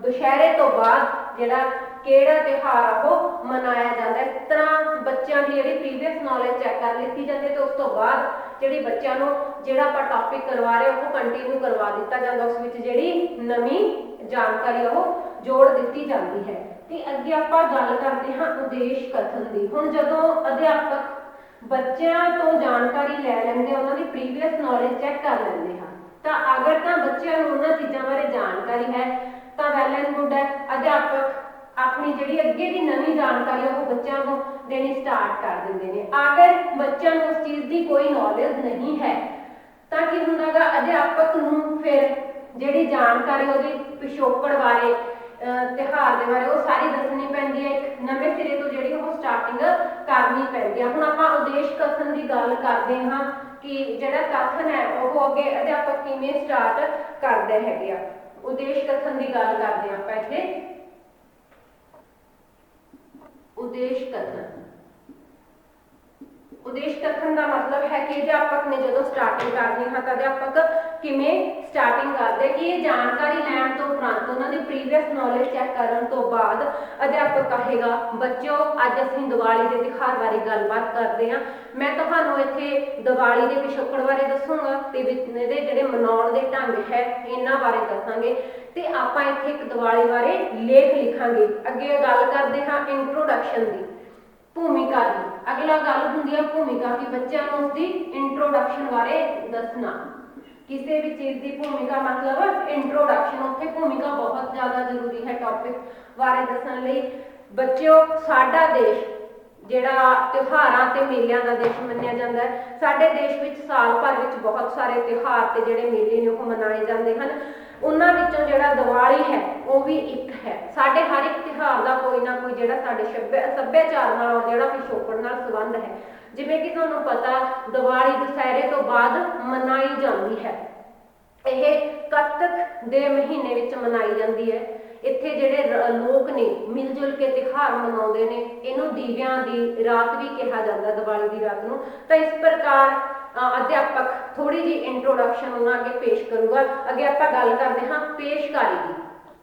ਦੁਸਹਿਰੇ ਤੋਂ ਬਾਅਦ ਜਿਹੜਾ ਕਿਹੜਾ ਤਿਉਹਾਰ ਉਹ ਮਨਾਇਆ ਜਾਂਦਾ। ਇਸ ਤਰ੍ਹਾਂ ਬੱਚਿਆਂ ਦੀ ਜਿਹੜੀ ਪ੍ਰੀਵੀਅਸ ਨੌਲੇਜ ਚੈੱਕ ਕਰ ਲਿੱਤੀ ਜਾਂਦੀ ਤੇ ਉਸ ਤੋਂ ਬਾਅਦ ਜਿਹੜੀ ਬੱਚਿਆਂ ਨੂੰ ਜਿਹੜਾ ਆਪਾਂ ਟੌਪਿਕ ਕਰਵਾ ਰਹੇ ਉਹ ਕੰਟੀਨਿਊ ਕਰਵਾ ਦਿੱਤਾ ਜਾਂਦਾ, ਉਸ ਵਿੱਚ ਜਿਹੜੀ ਨਵੀਂ ਜਾਣਕਾਰੀ ਉਹ ਜੋੜ ਦਿੱਤੀ ਜਾਂਦੀ ਹੈ। ਤੇ ਅੱਗੇ ਆਪਾਂ ਗੱਲ ਕਰਦੇ ਹਾਂ ਉਦੇਸ਼ ਕਥਨ ਦੀ। ਹੁਣ ਜਦੋਂ ਅਧਿਆਪਕ ਬੱਚਿਆਂ ਤੋਂ ਜਾਣਕਾਰੀ ਲੈ ਲੈਂਦੇ, ਉਹਨਾਂ ਦੀ ਪ੍ਰੀਵੀਅਸ ਨੌਲੇਜ ਚੈੱਕ ਕਰ ਲੈਂਦੇ ਹਨ, ਤਾਂ ਅਗਰ ਤਾਂ ਬੱਚਿਆਂ ਨੂੰ ਉਹਨਾਂ ਚੀਜ਼ਾਂ ਬਾਰੇ ਜਾਣਕਾਰੀ ਹੈ ਤਾਂ ਵੈਲ ਐਂਡ ਗੁੱਡ ਹੈ। ਅਧਿਆਪਕ ਆਪਣੀ ਜਿਹੜੀ ਅੱਗੇ ਦੀ ਨਵੀਂ ਜਾਣਕਾਰੀ ਉਹ ਬੱਚਿਆਂ ਨੂੰ ਦੇਣੀ ਸਟਾਰਟ ਕਰ ਦਿੰਦੇ ਨੇ। ਅਗਰ ਬੱਚਿਆਂ ਨੂੰ ਉਸ ਚੀਜ਼ ਦੀ ਕੋਈ ਨੌਲੇਜ ਨਹੀਂ ਹੈ ਤਾਂ ਕੀ ਹੁੰਦਾਗਾ, ਅਧਿਆਪਕ ਨੂੰ ਫਿਰ ਜਿਹੜੀ ਜਾਣਕਾਰੀ ਉਹਦੀ ਪਿਛੋਕੜ ਬਾਰੇ ਤਿਉਹਾਰ ਦੇ ਬਾਰੇ ਉਹ ਸਾਰੀ ਦੱਸਣੀ ਪੈਂਦੀ ਹੈ, ਇੱਕ ਨਵੇਂ ਸਿਰੇ ਤੋਂ ਜਿਹੜੀ ਉਹ ਸਟਾਰਟਿੰਗ ਕਰਨੀ ਪੈਂਦੀ ਹੈ। ਹੁਣ ਆਪਾਂ ਉਦੇਸ਼ ਕਥਨ ਦੀ ਗੱਲ ਕਰਦੇ ਹਾਂ ਕਿ ਜਿਹੜਾ ਕਥਨ ਹੈ ਉਹ ਅੱਗੇ ਅਧਿਆਪਕ ਕਿਵੇਂ ਸਟਾਰਟ ਕਰਦੇ ਹੈਗੇ ਆ। ਉਦੇਸ਼ ਕਥਨ ਦੀ ਗੱਲ ਕਰਦੇ ਹਾਂ ਆਪਾਂ ਇੱਥੇ। ਉਦੇਸ਼ ਕਥਨ, ਉਦੇਸ਼ ਕਥਨ ਦਾ ਮਤਲਬ ਹੈ ਕਿ ਅਧਿਆਪਕ ਨੇ ਜਦੋਂ ਸਟਾਰਟਿੰਗ ਕਰਨੀ ਹੈ ਤਾਂ ਅਧਿਆਪਕ ਕਿਵੇਂ ਸਟਾਰਟਿੰਗ ਕਰਦੇ ਕਿ ਇਹ ਜਾਣਕਾਰੀ ਲੈਣ ਤੋਂ ਉਪਰੰਤ ਉਹਨਾਂ ਦੀ ਪ੍ਰੀਵੀਅਸ ਨੌਲੇਜ ਚੈੱਕ ਕਰਨ ਤੋਂ ਬਾਅਦ ਅਧਿਆਪਕ ਕਹੇਗਾ ਬੱਚਿਓ ਅੱਜ ਅਸੀਂ ਦੀਵਾਲੀ ਦੇ ਤਿਉਹਾਰ ਬਾਰੇ ਗੱਲਬਾਤ ਕਰਦੇ ਹਾਂ। ਮੈਂ ਤੁਹਾਨੂੰ ਇੱਥੇ ਦੀਵਾਲੀ ਦੇ ਪਿਛੋਕੜ ਬਾਰੇ ਦੱਸੂਗਾ ਤੇ ਇਹਦੇ ਜਿਹੜੇ ਮਨਾਉਣ ਦੇ ਢੰਗ ਹੈ ਇਹਨਾਂ ਬਾਰੇ ਦੱਸਾਂਗੇ ਤੇ ਆਪਾਂ ਇੱਥੇ ਇੱਕ ਦੀਵਾਲੀ ਬਾਰੇ ਲੇਖ ਲਿਖਾਂਗੇ। ਅੱਗੇ ਗੱਲ ਕਰਦੇ ਹਾਂ ਇੰਟਰੋਡਕਸ਼ਨ ਦੀ, ਭੂਮਿਕਾ ਦੀ। ਅਗਲਾ ਗੱਲ ਹੁੰਦੀ ਹੈ ਭੂਮਿਕਾ ਕਿ ਬੱਚਿਆਂ ਨੂੰ ਉਸਦੀ ਇੰਟਰੋਡਕਸ਼ਨ ਬਾਰੇ ਦੱਸਣਾ। ਕਿਸੇ ਵੀ ਚੀਜ਼ ਦੀ ਭੂਮਿਕਾ ਮਤਲਬ ਇੰਟਰੋਡਕਸ਼ਨ, ਉੱਥੇ ਭੂਮਿਕਾ ਬਹੁਤ ਜ਼ਿਆਦਾ ਜ਼ਰੂਰੀ ਹੈ ਟੌਪਿਕ ਬਾਰੇ ਦੱਸਣ ਲਈ। ਬੱਚਿਓ ਸਾਡਾ ਦੇਸ਼ ਜਿਹੜਾ ਤਿਉਹਾਰਾਂ ਤੇ ਮੇਲਿਆਂ ਦਾ ਦੇਸ਼ ਮੰਨਿਆ ਜਾਂਦਾ ਹੈ। ਸਾਡੇ ਦੇਸ਼ ਵਿੱਚ ਸਾਲ ਭਰ ਵਿੱਚ ਬਹੁਤ ਸਾਰੇ ਤਿਉਹਾਰ ਤੇ ਜਿਹੜੇ ਮੇਲੇ ਨੇ ਉਹ ਮਨਾਏ ਜਾਂਦੇ ਹਨ। ਉਹਨਾਂ ਵਿੱਚੋਂ ਜਿਹੜਾ ਦੀਵਾਲੀ ਹੈ ਉਹ ਵੀ ਇੱਕ ਹੈ। ਸਾਡੇ ਹਰ ਇੱਕ ਤਿਉਹਾਰ ਦਾ ਕੋਈ ਨਾ ਕੋਈ ਜਿਹੜਾ ਸਾਡੇ ਸੱਭਿਆਚਾਰ ਨਾਲ ਜਿਹੜਾ ਪਿਛੋਕੜ ਨਾਲ ਸੰਬੰਧ ਹੈ। ਜਿਵੇਂ ਕਿ ਤੁਹਾਨੂੰ ਪਤਾ ਦੀਵਾਲੀ ਦੁਸਹਿਰੇ ਤੋਂ ਬਾਅਦ ਮਨਾਈ ਜਾਂਦੀ ਹੈ। ਇਹ ਕੱਤਕ ਦੇ ਮਹੀਨੇ ਵਿੱਚ ਮਨਾਈ ਜਾਂਦੀ ਹੈ। ਇੱਥੇ ਜਿਹੜੇ ਲੋਕ ਨੇ ਮਿਲ ਜੁਲ ਕੇ ਤਿਉਹਾਰ ਮਨਾਉਂਦੇ ਨੇ। ਇਹਨੂੰ ਦੀਵਿਆਂ ਦੀ ਰਾਤ ਵੀ ਕਿਹਾ ਜਾਂਦਾ, ਦੀਵਾਲੀ ਦੀ ਰਾਤ ਨੂੰ। ਤਾਂ ਇਸ ਪ੍ਰਕਾਰ ਅਧਿਆਪਕ ਥੋੜੀ ਜਿਹੀ ਇੰਟਰੋਡਕਸ਼ਨ ਉਹਨਾਂ ਅੱਗੇ ਪੇਸ਼ ਕਰੂਗਾ। ਅੱਗੇ ਆਪਾਂ ਗੱਲ ਕਰਦੇ ਹਾਂ ਪੇਸ਼ਕਾਰੀ ਦੀ।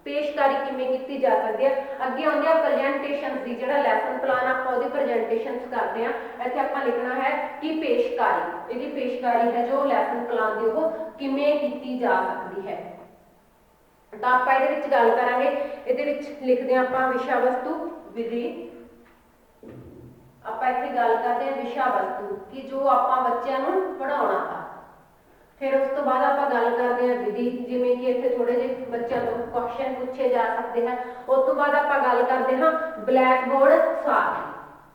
ਪੇਸ਼ਕਾਰੀ ਕਿਵੇਂ ਕੀਤੀ ਜਾ ਸਕਦੀ ਹੈ। ਅੱਗੇ ਆਉਂਦੇ ਆ ਪ੍ਰੈਜੈਂਟੇਸ਼ਨਸ ਦੀ, ਜਿਹੜਾ ਲੈਸਨ ਪਲਾਨ ਆਪਾਂ ਉਹਦੀ ਪ੍ਰੈਜੈਂਟੇਸ਼ਨਸ ਕਰਦੇ ਆ। ਇੱਥੇ ਆਪਾਂ ਲਿਖਣਾ ਹੈ ਕਿ ਪੇਸ਼ਕਾਰੀ, ਇਹਦੀ ਪੇਸ਼ਕਾਰੀ ਹੈ ਜੋ ਲੈਸਨ ਪਲਾਨ ਦੀ ਉਹ ਕਿਵੇਂ ਕੀਤੀ ਜਾ ਸਕਦੀ ਹੈ। ਤਾਂ ਆਪਾਂ ਇਹਦੇ ਵਿੱਚ ਗੱਲ ਕਰਾਂਗੇ। ਇਹਦੇ ਵਿੱਚ ਲਿਖਦੇ ਆ ਆਪਾਂ ਵਿਸ਼ਾ ਵਸਤੂ ਵਿਧੀ। ਆਪਾਂ ਇੱਥੇ ਗੱਲ ਕਰਦੇ ਆ ਵਿਸ਼ਾ ਵਸਤੂ ਕਿ ਜੋ ਆਪਾਂ ਬੱਚਿਆਂ ਨੂੰ ਪੜ੍ਹਾਉਣਾ ਵਾ। ਫਿਰ ਉਸ ਤੋਂ ਬਾਅਦ ਆਪਾਂ ਗੱਲ ਕਰਦੇ ਹਾਂ ਵਿਧੀ, ਜਿਵੇਂ ਕਿ ਇੱਥੇ ਥੋੜੇ ਜਿਹੇ ਬੱਚਿਆਂ ਤੋਂ ਕੁਐਸਚਨ ਪੁੱਛੇ ਜਾ ਸਕਦੇ ਹਨ। ਉਸ ਤੋਂ ਬਾਅਦ ਆਪਾਂ ਗੱਲ ਕਰਦੇ ਹਾਂ ਬਲੈਕ ਬੋਰਡ ਸਾਫ,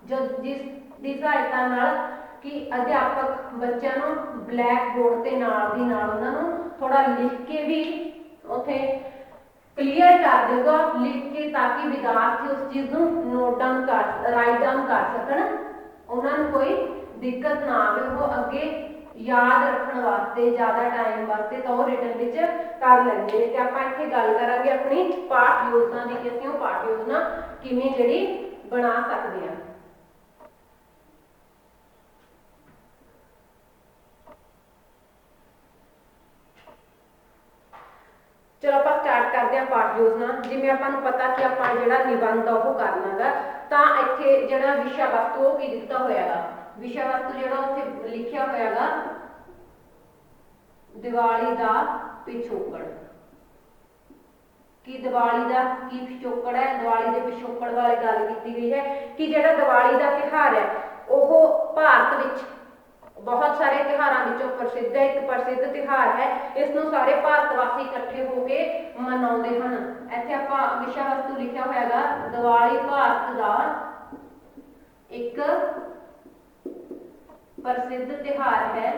ਜਿਸ ਦੀ ਸਹਾਇਤਾ ਨਾਲ ਕਿ ਅਧਿਆਪਕ ਬੱਚਿਆਂ ਨੂੰ ਬਲੈਕ ਬੋਰਡ ਤੇ ਨਾਲ ਦੀ ਨਾਲ ਉਹਨਾਂ ਨੂੰ ਥੋੜਾ ਲਿਖ ਕੇ ਵੀ ਉੱਥੇ ਕਲੀਅਰ ਕਰ ਦੇਗਾ, ਲਿਖ ਕੇ, ਤਾਂ ਕਿ ਵਿਦਿਆਰਥੀ ਉਸ ਚੀਜ਼ ਨੂੰ ਨੋਟ ਡਾਊਨ ਕਰ, ਰਾਈਟ ਡਾਊਨ ਕਰ ਸਕਣ, ਉਹਨਾਂ ਨੂੰ ਕੋਈ ਦਿੱਕਤ ਨਾ ਆਵੇ, ਉਹ ਅੱਗੇ याद रखने वास्ते ज़्यादा टाइम वास्ते तो रिटन विच कर लेंगे। ते आपां इत्थे गल करांगे अपनी पाठ योजना की कि असीं पाठ योजना किवें जिहड़ी बना सकदे हां। चलो आपां स्टार्ट करते हैं पाठ योजना। जिवें आपां नूं पता कि आपां जिहड़ा निबंध आ ओह करना गा, तां इत्थे जिहड़ा विशा वस्तु ओह की दित्ता होया गा, विशा वस्तु जिहड़ा उत्थे लिखिया होया गा दिवाली दा पिछोकड़, कि दिवाली दा की पिछोकड़ है, दिवाली दे पिछोकड़ वाली गल कीती गई है कि जिहड़ा दिवाली दा त्योहार है ओह भारत विच बहुत सारे त्योहारों विचों प्रसिद्ध है, एक प्रसिद्ध त्योहार है, इसनूं सारे भारत वासी इकट्ठे होकर मनाउंदे हन। इत्थे आपां विशा वस्तु लिखिया होया गा दिवाली भारत दा एक प्रसिद्ध त्योहार है,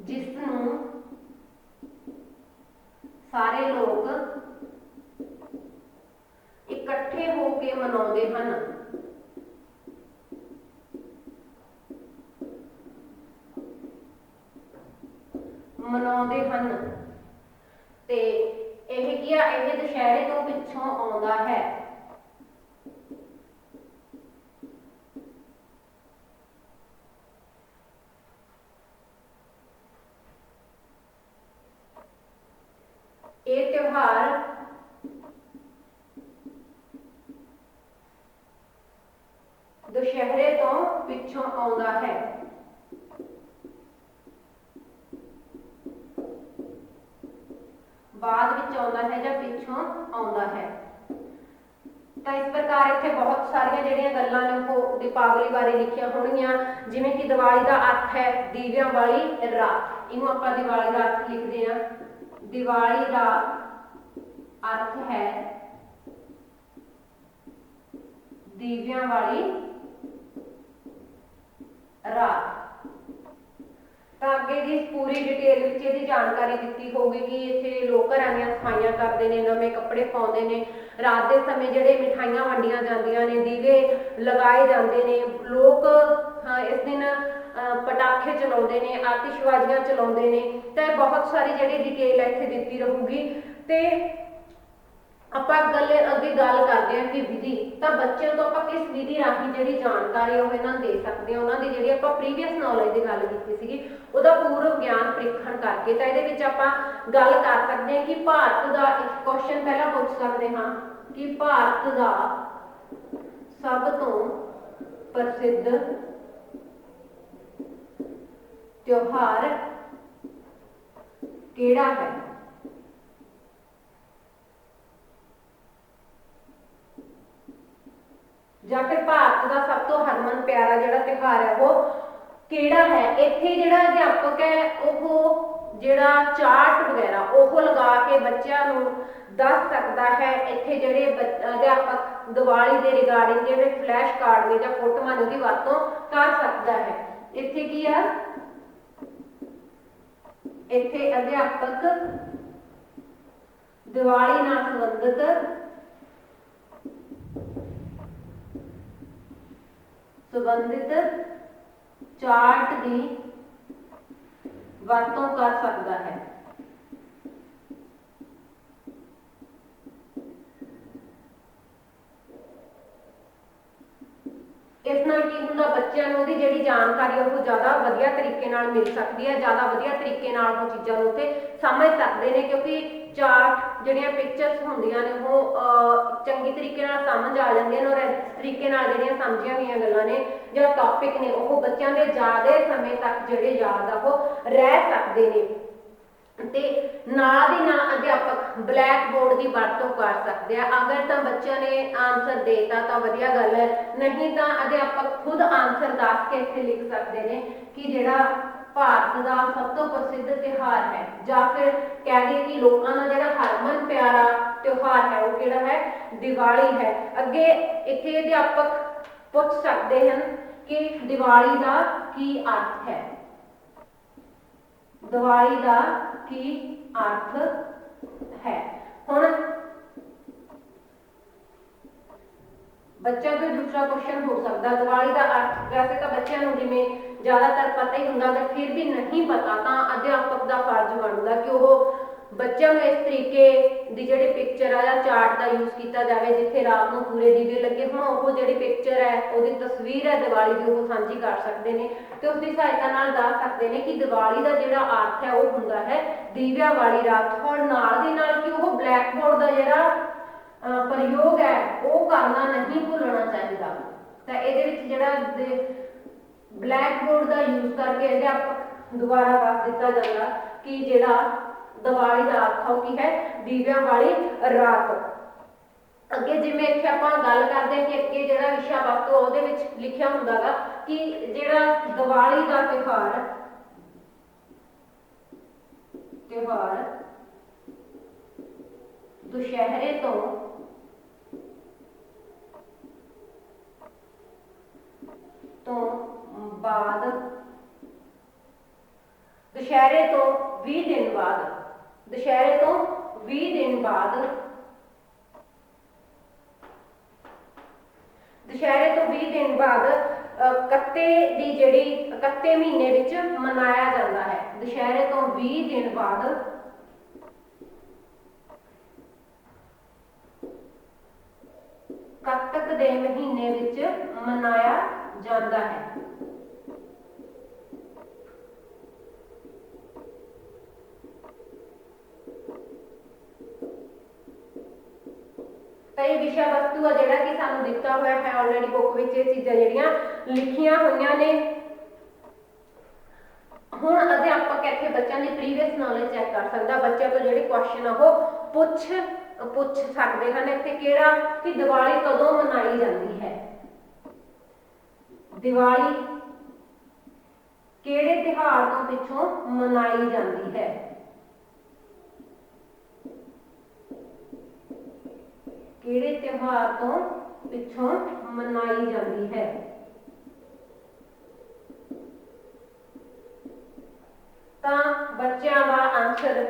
जिसनूं सारे लोग इकट्ठे होके मनाउंदे हन। मनाउंदे हन ते यह की आ, यह दशहरे तो पिछों आउंदा है। ये त्योहार दशहरे तो पिछों आउंदा है। बाद विच आउंदा है जां पिछों आउंदा है। तो इस प्रकार इत्थे बहुत सारिया जिहड़ियां गल्लां ने वो दीपावली बारे लिखिया होणगियां, जिवें कि दिवाली का अर्थ है दीवियां वाली रात, इहनूं आपां दिवाली का अर्थ लिखदे हां। दिवाली का अर्थ है दीवियां वाली रात। तो अगे की पूरी डिटेल विच इहदी जानकारी दित्ती होगी कि इत्थे लोग घरां दीयां सफाइयां करदे ने, नवे कपड़े पाउंदे ने, रात के समय जिहड़े मिठाइयां वंडियां जांदियां ने, दीवे लगाए जांदे ने, लोग इस दिन पटाखे चलाउंदे ने, आतिशबाजियां चलाउंदे ने। तो बहुत सारी जिहड़ी डिटेल इत्थे दित्ती रहूगी। ते ਆਪਾਂ ਅੱਗੇ ਗੱਲ ਕਰਦੇ ਹਾਂ कि विधि, तो बच्चों तो आप किस विधि राही जिहड़ी जानकारी ਉਹ ਇਹਨਾਂ ਦੇ ਸਕਦੇ ਹਾਂ, ਉਹਨਾਂ ਦੀ ਜਿਹੜੀ ਆਪਾਂ ਪ੍ਰੀਵੀਅਸ ਨੌਲੇਜ ਦੀ ਗੱਲ ਕੀਤੀ ਸੀਗੀ ਉਹਦਾ ਪੂਰਵ ਗਿਆਨ ਪ੍ਰੀਖਣ ਕਰਕੇ। ਤਾਂ ਇਹਦੇ ਵਿੱਚ ਆਪਾਂ ਗੱਲ ਕਰ ਸਕਦੇ ਹਾਂ ਕਿ ਭਾਰਤ ਦਾ ਇੱਕ ਕੁਐਸਚਨ ਪਹਿਲਾਂ ਪੁੱਛ ਸਕਦੇ ਹਾਂ ਕਿ ਭਾਰਤ ਦਾ ਸਭ ਤੋਂ ਪ੍ਰਸਿੱਧ ਤਿਉਹਾਰ ਕਿਹੜਾ ਹੈ। ਜਾਂ ਫਿਰ ਭਾਰਤ ਦਾ ਸਭ ਤੋਂ ਹਰਮਨ ਪਿਆਰਾ ਜਿਹੜਾ ਤਿਉਹਾਰ ਹੈ ਉਹ ਕਿਹੜਾ ਹੈ। ਇੱਥੇ ਜਿਹੜਾ ਅਧਿਆਪਕ ਹੈ ਉਹ ਜਿਹੜਾ ਚਾਰਟ ਵਗੈਰਾ ਉਹ ਲਗਾ ਕੇ ਬੱਚਿਆਂ ਨੂੰ ਦੱਸ ਸਕਦਾ ਹੈ। ਇੱਥੇ ਜਿਹੜੇ ਅਧਿਆਪਕ ਦੀਵਾਲੀ ਦੇ ਰਿਗਾਰਡਿੰਗ ਜਿਹੜੇ ਫਲੈਸ਼ ਕਾਰਡ ਨੇ ਜਾਂ ਫੋਟੋਆਂ ਦੀ ਵਰਤੋਂ ਕਰ ਸਕਦਾ ਹੈ। ਇੱਥੇ ਕੀ ਆ, ਇੱਥੇ ਅਧਿਆਪਕ ਦੀਵਾਲੀ ਨਾਲ संबंधित चार्ट की वरतों कर सकता है। इस नाल की हुंदा बच्चों नूं उहदी जिहड़ी जानकारी है वो ज़्यादा वधिया तरीके ਤਰੀਕੇ ਨਾਲ ਮਿਲ ਸਕਦੀ ਹੈ, ਜ਼ਿਆਦਾ ਵਧੀਆ ਤਰੀਕੇ ਨਾਲ ਉਹ ਚੀਜ਼ਾਂ ਨੂੰ ਉੱਥੇ ਸਮਝ ਸਕਦੇ ਨੇ, ਕਿਉਂਕਿ ਚਾਰਟ ਜਿਹੜੀਆਂ ਪਿਕਚਰਸ ਹੁੰਦੀਆਂ ਨੇ ਉਹ ਚੰਗੀ ਤਰੀਕੇ ਨਾਲ ਸਮਝ ਆ ਜਾਂਦੀਆਂ ਨੇ, ਔਰ ਇਸ ਤਰੀਕੇ ਨਾਲ ਜਿਹੜੀਆਂ ਸਮਝੀਆਂ ਗਈਆਂ ਗੱਲਾਂ ਨੇ ਜਾਂ ਟੌਪਿਕ ਨੇ ਉਹ ਬੱਚਿਆਂ ਦੇ ਜ਼ਿਆਦਾ ਸਮੇਂ ਤੱਕ ਜਿਹੜੇ ਯਾਦ ਆ ਉਹ ਰਹਿ ਸਕਦੇ ਨੇ। ਤੇ ਨਾਲ ਦੀ ਨਾਲ ਅਧਿਆਪਕ ਬਲੈਕ ਬੋਰਡ ਦੀ ਵਰਤੋਂ ਕਰ ਸਕਦੇ ਆ। ਅਗਰ ਤਾਂ ਬੱਚਿਆਂ ਨੇ ਆਨਸਰ ਦੇਤਾ ਤਾਂ ਵਧੀਆ ਗੱਲ ਹੈ, ਨਹੀਂ ਤਾਂ ਅਧਿਆਪਕ ਖੁਦ ਆਨਸਰ ਦੱਸ ਕੇ ਇੱਥੇ ਲਿਖ ਸਕਦੇ ਨੇ ਕਿ ਜਿਹੜਾ ਭਾਰਤ ਦਾ ਸਭ ਤੋਂ ਪ੍ਰਸਿੱਧ ਤਿਉਹਾਰ ਹੈ, ਜਾਂ ਫਿਰ ਕਹਿ ਦਈਏ ਕਿ ਲੋਕਾਂ ਦਾ ਜਿਹੜਾ ਹਰਮਨ ਪਿਆਰਾ ਤਿਉਹਾਰ ਹੈ ਉਹ ਕਿਹੜਾ ਹੈ, ਦੀਵਾਲੀ ਹੈ। ਅੱਗੇ ਇੱਥੇ ਅਧਿਆਪਕ ਪੁੱਛ ਸਕਦੇ ਹਨ ਕਿ ਦੀਵਾਲੀ ਦਾ ਕੀ ਅਰਥ ਹੈ, ਦੀਵਾਲੀ ਦਾ ਕੀ ਅਰਥ ਹੈ। ਹੁਣ ਬੱਚਿਆਂ ਤੋਂ ਦੂਸਰਾ ਕੁਐਸਚਨ ਹੋ ਸਕਦਾ ਦੀਵਾਲੀ ਦਾ ਅਰਥ, ਵੈਸੇ ਤਾਂ ਬੱਚਿਆਂ ਨੂੰ ਜਿਵੇਂ ਜ਼ਿਆਦਾਤਰ ਪਤਾ ਹੀ ਹੁੰਦਾ, ਅਗਰ ਫਿਰ ਵੀ ਨਹੀਂ ਪਤਾ ਤਾਂ ਅਧਿਆਪਕ ਦਾ ਫਰਜ਼ ਬਣਦਾ ਕਿ ਉਹ ਬੱਚਿਆਂ ਨੂੰ ਇਸ ਤਰੀਕੇ ਦੀ ਜਿਹੜੀ ਪਿਕਚਰ ਆ ਜਾਂ ਚਾਰਟ ਦਾ ਯੂਜ਼ ਕੀਤਾ ਜਾਵੇ ਜਿੱਥੇ ਰਾਤ ਨੂੰ ਪੂਰੇ ਦੀਵੇ ਲੱਗੇ ਹੋਣ, ਉਹ ਜਿਹੜੀ ਪਿਕਚਰ ਹੈ ਉਹਦੀ ਤਸਵੀਰ ਹੈ ਦੀਵਾਲੀ ਦੀ ਉਹ ਸਾਂਝੀ ਕਰ ਸਕਦੇ ਨੇ ਤੇ ਉਸ ਦੀ ਸਹਾਇਤਾ ਨਾਲ ਦੱਸ ਸਕਦੇ ਨੇ ਕਿ ਦੀਵਾਲੀ ਦਾ ਜਿਹੜਾ ਅਰਥ ਹੈ ਉਹ ਹੁੰਦਾ ਹੈ ਦੀਵਿਆਂ ਵਾਲੀ ਰਾਤ। ਔਰ ਨਾਲ ਦੀ ਨਾਲ ਕਿ ਉਹ ਬਲੈਕ ਬੋਰਡ ਦਾ ਜਿਹੜਾ ਪ੍ਰਯੋਗ ਹੈ ਉਹ ਕਰਨਾ ਨਹੀਂ ਭੁੱਲਣਾ ਚਾਹੀਦਾ। ਤਾਂ ਇਹਦੇ ਵਿੱਚ ਜਿਹੜਾ ਬਲੈਕ ਬੋਰਡ ਦਾ ਯੂਜ਼ ਕਰਕੇ ਅਧਿਆਪਕ ਦੁਬਾਰਾ ਦੱਸ ਦਿੱਤਾ ਜਾਂਦਾ ਕਿ ਜਿਹੜਾ ਦੀਵਾਲੀ ਦਾ ਅਰਥ ਉਹ ਕੀ ਹੈ, ਦੀਵਿਆਂ ਵਾਲੀ ਰਾਤ। ਅੱਗੇ ਜਿਵੇਂ ਇੱਥੇ ਆਪਾਂ ਗੱਲ ਕਰਦੇ ਹਾਂ ਕਿ ਅੱਗੇ ਜਿਹੜਾ ਵਿਸ਼ਾ ਵਸਤੂ ਉਹਦੇ ਵਿੱਚ ਲਿਖਿਆ ਹੁੰਦਾ ਗਾ ਕਿ ਜਿਹੜਾ ਦੀਵਾਲੀ ਦਾ ਤਿਉਹਾਰ ਦੁਸ਼ਹਿਰੇ ਤੋਂ ਬਾਅਦ, ਦੁਸ਼ਹਿਰੇ ਤੋਂ 20 ਦਿਨ ਬਾਅਦ, ਦੁਸ਼ਹਿਰੇ ਤੋਂ 20 ਦਿਨ ਬਾਅਦ, ਦੁਸ਼ਹਿਰੇ ਤੋਂ 20 ਦਿਨ ਬਾਅਦ ਕੱਤੇ ਦੀ ਜਿਹੜੀ ਕੱਤੇ ਮਹੀਨੇ ਵਿੱਚ ਮਨਾਇਆ ਜਾਂਦਾ ਹੈ। ਦੁਸ਼ਹਿਰੇ ਤੋਂ 20 ਦਿਨ ਬਾਅਦ ਕੱਤਕ ਦੇ ਮਹੀਨੇ ਵਿੱਚ ਮਨਾਇਆ ਜਾਂਦਾ ਹੈ। ਕਈ ਵਿਸ਼ਾ ਵਸਤੂ ਆ ਜਿਹੜਾ ਕਿ ਸਾਨੂੰ ਦਿੱਤਾ ਹੋਇਆ ਹੈ ਆਲਰੇਡੀ ਬੁੱਕ ਵਿੱਚ, ਇਹ ਚੀਜ਼ਾਂ ਜਿਹੜੀਆਂ ਲਿਖੀਆਂ ਹੋਈਆਂ ਨੇ। ਹੁਣ ਅਧਿਆਪਕ ਇੱਥੇ ਬੱਚਿਆਂ ਦੀ ਪ੍ਰੀਵੀਅਸ ਨੌਲੇਜ ਚੈੱਕ ਕਰ ਸਕਦਾ, ਬੱਚਿਆਂ ਤੋਂ ਜਿਹੜੇ ਕੁਐਸਚਨ ਆ ਉਹ ਪੁੱਛ ਸਕਦੇ ਹਨ। ਇੱਥੇ ਕਿਹੜਾ ਕਿ ਦੀਵਾਲੀ ਕਦੋਂ ਮਨਾਈ ਜਾਂਦੀ ਹੈ, ਦੀਵਾਲੀ ਕਿਹੜੇ ਤਿਉਹਾਰ ਤੋਂ ਪਿੱਛੋਂ ਮਨਾਈ ਜਾਂਦੀ ਹੈ, ਕਿਹੜੇ ਤਿਉਹਾਰ ਤੋਂ ਪਿੱਛੋਂ ਮਨਾਈ ਜਾਂਦੀ ਹੈ। ਤਾਂ ਬੱਚਿਆਂ ਦਾ ਆਨਸਰ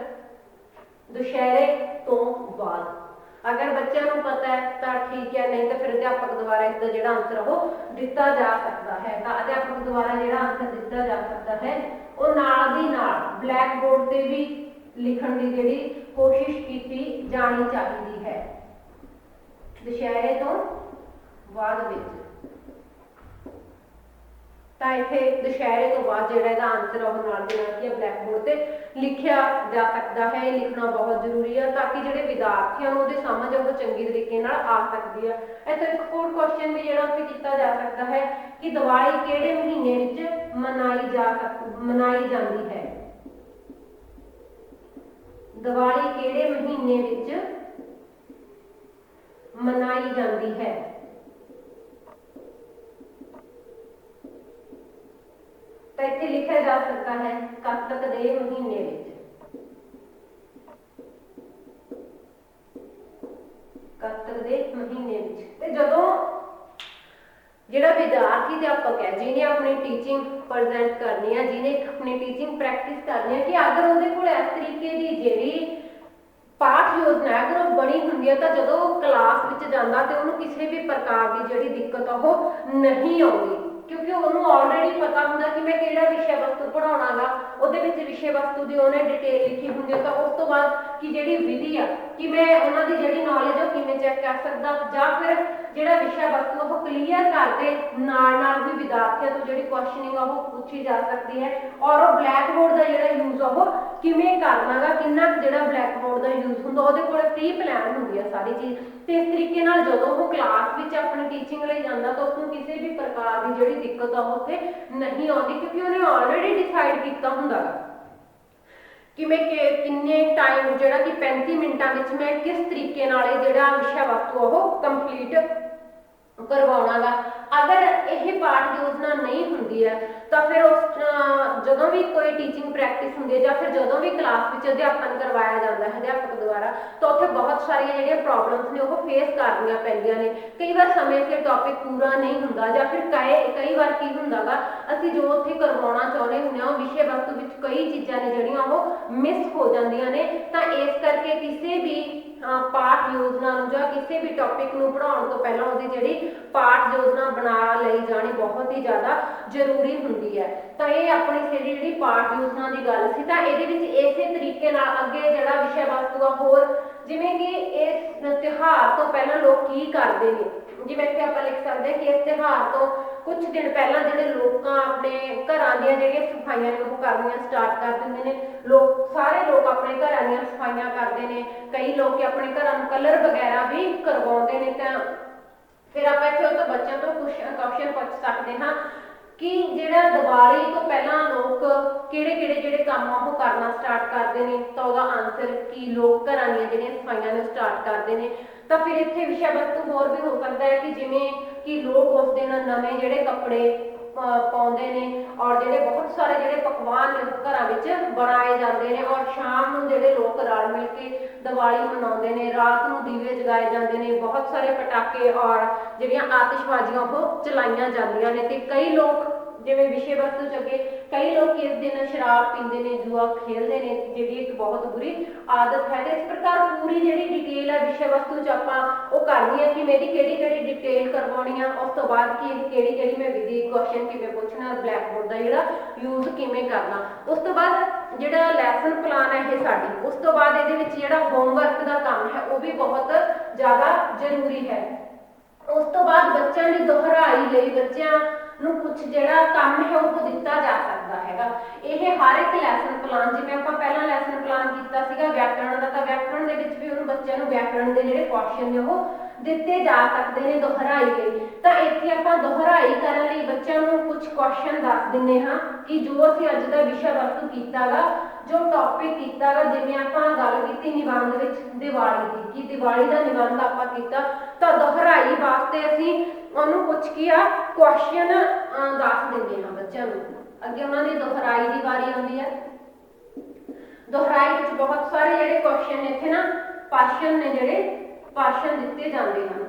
ਦੁਸ਼ਹਿਰੇ ਤੋਂ ਬਾਅਦ। ਅਗਰ ਬੱਚਿਆਂ ਨੂੰ ਪਤਾ ਹੈ ਤਾਂ ਠੀਕ ਹੈ, ਨਹੀਂ ਤਾਂ ਫਿਰ ਅਧਿਆਪਕ ਦੁਆਰਾ ਇਸ ਦਾ ਜਿਹੜਾ ਆਨਸਰ ਉਹ ਦਿੱਤਾ ਜਾ ਸਕਦਾ ਹੈ। ਤਾਂ ਅਧਿਆਪਕ ਦੁਆਰਾ ਜਿਹੜਾ ਆਨਸਰ ਦਿੱਤਾ ਜਾ ਸਕਦਾ ਹੈ ਉਹ ਨਾਲ ਦੀ ਨਾਲ ਬਲੈਕ ਬੋਰਡ ਤੇ ਵੀ ਲਿਖਣ ਦੀ ਜਿਹੜੀ ਕੋਸ਼ਿਸ਼ ਕੀਤੀ ਜਾਣੀ ਚਾਹੀਦੀ ਹੈ। ਦੁਸ਼ਹਿਰੇ ਤੋਂ ਬਾਅਦ ਵਿੱਚ ਤਾਂ ਇੱਥੇ ਦੁਸ਼ਹਿਰੇ ਤੋਂ ਬਾਅਦ ਜਿਹੜਾ ਇਹਦਾ ਆਨਸਰ ਉਹ ਨਾਲ ਦੇ ਨਾਲ ਕੀ ਹੈ ਬਲੈਕ ਬੋਰਡ ਤੇ ਲਿਖਿਆ ਜਾ ਸਕਦਾ ਹੈ। ਇਹ ਲਿਖਣਾ ਬਹੁਤ ਜ਼ਰੂਰੀ ਹੈ ਤਾਂ ਕਿ ਜਿਹੜੇ ਵਿਦਿਆਰਥੀਆਂ ਨੂੰ ਉਹਦੀ ਸਮਝ ਉਹ ਚੰਗੀ ਤਰੀਕੇ ਨਾਲ ਆ ਸਕਦੀ ਹੈ। ਇੱਥੇ ਇੱਕ ਹੋਰ ਕੁਐਸਚਨ ਵੀ ਜਿਹੜਾ ਉੱਥੇ ਕੀਤਾ ਜਾ ਸਕਦਾ ਹੈ ਕਿ ਦੀਵਾਲੀ ਕਿਹੜੇ ਮਹੀਨੇ ਵਿੱਚ ਮਨਾਈ ਜਾਂਦੀ ਹੈ, ਦੀਵਾਲੀ ਕਿਹੜੇ ਮਹੀਨੇ ਵਿੱਚ ਮਨਾਈ ਜਾਂਦੀ ਹੈ। ਤਾਂ ਇੱਥੇ ਲਿਖਿਆ ਜਾ ਸਕਦਾ ਹੈ ਕੱਤਕ ਦੇ ਮਹੀਨੇ ਵਿੱਚ, ਕੱਤਕ ਦੇ ਮਹੀਨੇ ਵਿੱਚ। ਤੇ ਜਦੋਂ ਜਿਹੜਾ ਵਿਦਿਆਰਥੀ ਅਧਿਆਪਕ ਹੈ ਜਿਹਨੇ ਆਪਣੀ ਟੀਚਿੰਗ ਪ੍ਰੈਜ਼ੈਂਟ ਕਰਨੀ ਹੈ, ਜਿਹਨੇ ਆਪਣੀ ਟੀਚਿੰਗ ਪ੍ਰੈਕਟਿਸ ਕਰਨੀ ਹੈ, ਕਿ ਅਗਰ ਉਹਦੇ ਕੋਲ ਇਸ ਤਰੀਕੇ ਦੀ ਜਿਹੜੀ ਪਾਠ ਯੋਜਨਾ ਅਗਰ ਉਹ ਬਣੀ ਹੁੰਦੀ ਹੈ ਤਾਂ ਜਦੋਂ ਉਹ ਕਲਾਸ ਵਿੱਚ ਜਾਂਦਾ ਤੇ ਉਹਨੂੰ ਕਿਸੇ ਵੀ ਪ੍ਰਕਾਰ ਦੀ ਜਿਹੜੀ ਦਿੱਕਤ ਉਹ ਨਹੀਂ ਆਉਂਦੀ, ਕਿਉਂਕਿ ਉਹਨੂੰ ਆਲਰੇਡੀ ਪਤਾ ਹੁੰਦਾ ਕਿ ਮੈਂ ਕਿਹੜਾ ਵਿਸ਼ਾ ਵਸਤੂ ਪੜ੍ਹਾਉਣਾ ਗਾ। ਉਹਦੇ ਉਹਦੇ ਵਿੱਚ ਵਿਸ਼ੇ ਵਸਤੂ ਦੀ ਉਹਨੇ ਡਿਟੇਲ ਲਿਖੀ ਹੁੰਦੀ ਹੈ। ਤਾਂ ਉਸ ਤੋਂ ਬਾਅਦ ਕਿ ਜਿਹੜੀ ਵਿਧੀ ਆ ਕਿ ਮੈਂ ਉਹਨਾਂ ਦੀ ਜਿਹੜੀ ਨੌਲੇਜ ਉਹ ਕਿਵੇਂ ਚੈੱਕ ਕਰ ਸਕਦਾ, ਜਾਂ ਫਿਰ ਜਿਹੜਾ ਵਿਸ਼ਾ ਵਸਤੂ ਉਹ ਕਲੀਅਰ ਕਰਦੇ ਨਾਲ ਵੀ ਵਿਦਿਆਰਥੀਆਂ ਤੋਂ ਜਿਹੜੀ ਕੁਐਸਚਨਿੰਗ ਉਹ ਪੁੱਛੀ ਜਾ ਸਕਦੀ ਹੈ। ਔਰ ਉਹ ਬਲੈਕ ਬੋਰਡ ਦਾ ਜਿਹੜਾ ਯੂਜ਼ ਉਹ ਕਿਵੇਂ ਕਰਨਾ ਗਾ, ਕਿੰਨਾ ਜਿਹੜਾ ਬਲੈਕ ਬੋਰਡ ਦਾ ਯੂਜ਼ ਹੁੰਦਾ, ਉਹਦੇ ਕੋਲ ਪ੍ਰੀ ਪਲਾਨ ਹੁੰਦੀ ਹੈ ਸਾਰੀ ਚੀਜ਼। ਤੇ ਇਸ ਤਰੀਕੇ ਨਾਲ ਜਦੋਂ ਉਹ ਕਲਾਸ ਵਿੱਚ ਆਪਣੀ ਟੀਚਿੰਗ ਲਈ ਜਾਂਦਾ ਤਾਂ ਉਸਨੂੰ ਕਿਸੇ ਵੀ ਪ੍ਰਕਾਰ ਦੀ ਜਿਹੜੀ ਦਿੱਕਤ ਆ ਉਹ ਉੱਥੇ ਨਹੀਂ ਆਉਂਦੀ, ਕਿਉਂਕਿ ਉਹਨੇ ਆਲਰੇਡੀ ਡਿਸਾਈਡ ਕੀਤਾ ਹੁੰਦਾ ਗਾ ਕਿ ਮੈਂ ਕਿੰਨੇ ਟਾਈਮ ਜਿਹੜਾ ਕਿ 35 ਮਿੰਟਾਂ ਵਿੱਚ ਮੈਂ ਕਿਸ ਤਰੀਕੇ ਨਾਲ ਇਹ ਜਿਹੜਾ ਵਿਸ਼ਾ ਵਸਤੂ ਉਹ ਕੰਪਲੀਟ ਕਰਵਾਉਣਾ ਗਾ। ਅਗਰ ਇਹ ਪਾਠ ਯੋਜਨਾ ਨਹੀਂ ਹੁੰਦੀ ਹੈ ਤਾਂ ਫਿਰ ਉਸ ਜਦੋਂ ਵੀ ਕੋਈ ਟੀਚਿੰਗ ਪ੍ਰੈਕਟਿਸ ਹੁੰਦੀ ਹੈ ਜਾਂ ਫਿਰ ਜਦੋਂ ਵੀ ਕਲਾਸ ਵਿੱਚ ਅਧਿਆਪਨ ਕਰਵਾਇਆ ਜਾਂਦਾ ਹੈ ਅਧਿਆਪਕ ਦੁਆਰਾ, ਤਾਂ ਉੱਥੇ ਬਹੁਤ ਸਾਰੀਆਂ ਜਿਹੜੀਆਂ ਪ੍ਰੋਬਲਮਸ ਨੇ ਉਹ ਫੇਸ ਕਰਨੀਆਂ ਪੈਂਦੀਆਂ ਨੇ। ਕਈ ਵਾਰ ਸਮੇਂ ਸਿਰ ਟੌਪਿਕ ਪੂਰਾ ਨਹੀਂ ਹੁੰਦਾ, ਜਾਂ ਫਿਰ ਕਈ ਵਾਰ ਕੀ ਹੁੰਦਾ ਗਾ ਅਸੀਂ ਜੋ ਉੱਥੇ ਕਰਵਾਉਣਾ ਚਾਹੁੰਦੇ ਹੁੰਦੇ ਹਾਂ ਉਹ ਵਿਸ਼ੇ ਵਸਤੂ ਵਿੱਚ ਕਈ ਚੀਜ਼ਾਂ ਨੇ ਜਿਹੜੀਆਂ ਉਹ ਮਿਸ ਹੋ ਜਾਂਦੀਆਂ ਨੇ। ਤਾਂ ਇਸ ਕਰਕੇ ਕਿਸੇ ਵੀ ਪਾਠ ਯੋਜਨਾ ਨੂੰ ਜਾਂ ਕਿਸੇ ਵੀ ਟੌਪਿਕ ਨੂੰ ਪੜ੍ਹਾਉਣ ਤੋਂ ਪਹਿਲਾਂ ਉਹਦੀ ਜਿਹੜੀ ਪਾਠ ਯੋਜਨਾ ਬਣਾ ਲਈ ਜਾਣੀ ਬਹੁਤ ਹੀ ਜ਼ਿਆਦਾ ਜ਼ਰੂਰੀ ਹੁੰਦੀ ਹੈ। ਤਾਂ ਇਹ ਆਪਣੀ ਜਿਹੜੀ ਪਾਠ ਯੋਜਨਾ ਦੀ ਗੱਲ ਸੀ। ਤਾਂ ਇਹਦੇ ਵਿੱਚ ਇਸੇ ਤਰੀਕੇ ਨਾਲ ਅੱਗੇ ਜਿਹੜਾ ਵਿਸ਼ਾ ਵਸਤੂ ਆ ਹੋਰ, ਜਿਵੇਂ ਕਿ ਇਸ ਤਿਉਹਾਰ ਤੋਂ ਪਹਿਲਾਂ ਲੋਕ ਕੀ ਕਰਦੇ ਨੇ, ਜਿਵੇਂ ਕਿ ਆਪਾਂ ਲਿਖ ਸਕਦੇ ਹਾਂ ਕਿ ਇਸ ਤਿਉਹਾਰ ਤੋਂ ਕੁਝ ਦਿਨ ਪਹਿਲਾਂ ਜਿਹੜੇ ਲੋਕਾਂ ਆਪਣੇ ਘਰਾਂ ਦੀਆਂ ਜਿਹੜੀਆਂ ਸਫਾਈਆਂ ਨੇ ਉਹ ਕਰਨੀਆਂ ਸਟਾਰਟ ਕਰ ਦਿੰਦੇ ਨੇ। ਸਾਰੇ ਲੋਕ ਆਪਣੇ ਘਰਾਂ ਦੀਆਂ ਸਫਾਈਆਂ ਕਰਦੇ ਨੇ, ਕਈ ਲੋਕ ਆਪਣੇ ਘਰਾਂ ਨੂੰ ਕਲਰ ਵਗੈਰਾ ਵੀ ਕਰਵਾਉਂਦੇ ਨੇ। ਤਾਂ ਫਿਰ ਆਪਾਂ ਇੱਥੇ ਉਹ ਤੋਂ ਬੱਚਿਆਂ ਤੋਂ ਕੁਐਸਚਨ ਪੁੱਛ ਸਕਦੇ ਹਾਂ ਕਿ ਜਿਹੜਾ ਦੀਵਾਲੀ ਤੋਂ ਪਹਿਲਾਂ ਲੋਕ ਕਿਹੜੇ ਜਿਹੜੇ ਕੰਮ ਉਹ ਕਰਨਾ ਸਟਾਰਟ ਕਰਦੇ ਨੇ। ਤਾਂ ਉਹਦਾ ਆਨਸਰ ਕਿ ਲੋਕ ਘਰਾਂ ਦੀਆਂ ਜਿਹੜੀਆਂ ਸਫਾਈਆਂ ਨੇ ਸਟਾਰਟ ਕਰਦੇ ਨੇ। ਤਾਂ ਫਿਰ ਇੱਥੇ ਵਿਸ਼ਾ ਵਸਤੂ ਹੋਰ ਵੀ ਹੋ ਸਕਦਾ ਹੈ ਕਿ ਜਿਵੇਂ ਕਿ ਲੋਕ ਉਸ ਦਿਨ ਨਵੇਂ ਜਿਹੜੇ ਕੱਪੜੇ ਪਾਉਂਦੇ ਨੇ, ਔਰ ਜਿਹੜੇ ਬਹੁਤ ਸਾਰੇ ਜਿਹੜੇ ਪਕਵਾਨ ਨੇ ਘਰਾਂ ਵਿੱਚ ਬਣਾਏ ਜਾਂਦੇ ਨੇ, ਔਰ ਸ਼ਾਮ ਨੂੰ ਜਿਹੜੇ ਲੋਕ ਰਲ ਮਿਲ ਕੇ ਦੀਵਾਲੀ ਮਨਾਉਂਦੇ ਨੇ। ਰਾਤ ਨੂੰ ਦੀਵੇ ਜਗਾਏ ਜਾਂਦੇ ਨੇ, ਬਹੁਤ ਸਾਰੇ ਪਟਾਕੇ ਔਰ ਜਿਹੜੀਆਂ ਆਤਿਸ਼ਬਾਜ਼ੀਆਂ ਉਹ ਚਲਾਈਆਂ ਜਾਂਦੀਆਂ ਨੇ। ਤੇ ਕਈ ਲੋਕ ਜਿਵੇਂ ਵਿਸ਼ੇ ਵਸਤੂ ਚ ਅੱਗੇ ਕਈ ਲੋਕ ਇਸ ਦਿਨ ਸ਼ਰਾਬ ਪੀਂਦੇ ਨੇ, ਜੂਆ ਖੇਡਦੇ ਨੇ, ਜਿਹੜੀ ਇੱਕ ਬਹੁਤ ਬੁਰੀ ਆਦਤ ਹੈ। ਤੇ ਇਸ ਪ੍ਰਕਾਰ ਪੂਰੀ ਜਿਹੜੀ ਡਿਟੇਲ ਹੈ ਵਿਸ਼ੇ ਵਸਤੂ ਚ ਆਪਾਂ ਉਹ ਕਰਨੀ ਹੈ ਕਿ ਮੇਰੀ ਕਿਹੜੀ ਡਿਟੇਲ ਕਰਵਾਉਣੀ ਆ, ਉਸ ਤੋਂ ਬਾਅਦ ਕਿ ਕਿਹੜੀ ਮੈਂ ਵਿਧੀ ਕੁਐਸਚਨ ਕਿਵੇਂ ਪੁੱਛਣਾ, ਬਲੈਕ ਬੋਰਡ ਦਾ ਜਿਹੜਾ ਯੂਜ਼ ਕਿਵੇਂ ਕਰਨਾ। ਉਸ ਤੋਂ ਬਾਅਦ ਜਿਹੜਾ ਲੈਸਨ ਪਲਾਨ ਹੈ ਇਹ ਸਾਡੀ, ਉਸ ਤੋਂ ਬਾਅਦ ਇਹਦੇ ਵਿੱਚ ਜਿਹੜਾ ਹੋਮਵਰਕ ਦਾ ਕੰਮ ਹੈ ਉਹ ਵੀ ਬਹੁਤ ਜ਼ਿਆਦਾ ਜ਼ਰੂਰੀ ਹੈ। ਉਸ ਤੋਂ ਬਾਅਦ ਬੱਚਿਆਂ ਦੀ ਦੁਹਰਾਈ ਲਈ ਬੱਚਿਆਂ ਨੂੰ ਕੁਝ ਜਿਹੜਾ ਕੰਮ ਹੈ ਉਹ ਦਿੱਤਾ ਜਾ ਸਕਦਾ ਹੈਗਾ। ਇਹ ਹਰ ਇੱਕ ਲੈਸਨ ਪਲਾਨ, ਜਿਵੇਂ ਆਪਾਂ ਪਹਿਲਾਂ ਲੈਸਨ ਪਲਾਨ ਕੀਤਾ ਸੀਗਾ ਵਿਆਕਰਣ ਦਾ, ਤਾਂ ਵਿਆਕਰਣ ਦੇ ਵਿੱਚ ਵੀ ਉਹਨੂੰ ਬੱਚਿਆਂ ਨੂੰ ਵਿਆਕਰਣ ਦੇ ਜਿਹੜੇ ਕੁਐਸਚਨ ਨੇ ਉਹ ਦਿੱਤੇ ਜਾ ਸਕਦੇ ਨੇ ਦੁਹਰਾਈ ਲਈ। ਤਾਂ ਇੱਥੇ ਆਪਾਂ ਦੁਹਰਾਈ ਕਰਨ ਲਈ ਬੱਚਿਆਂ ਨੂੰ ਕੁਝ ਕੁਐਸਚਨ ਦੱਸ ਦਿੰਦੇ ਹਾਂ ਕਿ ਜੋ ਅਸੀਂ ਅੱਜ ਦਾ ਵਿਸ਼ਾ ਵਸਤੂ ਕੀਤਾਗਾ, ਜੋ ਟੌਪਿਕ ਕੀਤਾਗਾ। ਜਿਵੇਂ ਆਪਾਂ ਗੱਲ ਕੀਤੀ ਨਿਬੰਧ ਵਿੱਚ ਦੀਵਾਲੀ ਦੀ, ਕਿ ਦੀਵਾਲੀ ਦਾ ਨਿਬੰਧ ਆਪਾਂ ਕੀਤਾ, ਤਾਂ ਦੁਹਰਾਈ ਵਾਸਤੇ ਅਸੀਂ ਉਹਨੂੰ ਕੁਝ ਕੀ ਆ ਕੁਐਸਚਨ ਦੱਸ ਦਿੰਦੇ ਹਾਂ ਬੱਚਿਆਂ ਨੂੰ। ਅੱਗੇ ਉਹਨਾਂ ਦੀ ਦੁਹਰਾਈ ਦੀ ਵਾਰੀ ਆਉਂਦੀ ਹੈ। ਦੁਹਰਾਈ ਵਿੱਚ ਬਹੁਤ ਸਾਰੇ ਜਿਹੜੇ ਕੁਐਸਚਨ ਨੇ, ਇੱਥੇ ਨਾ ਪ੍ਰਸ਼ਨ ਨੇ, ਜਿਹੜੇ ਪ੍ਰਸ਼ਨ ਦਿੱਤੇ ਜਾਂਦੇ ਹਨ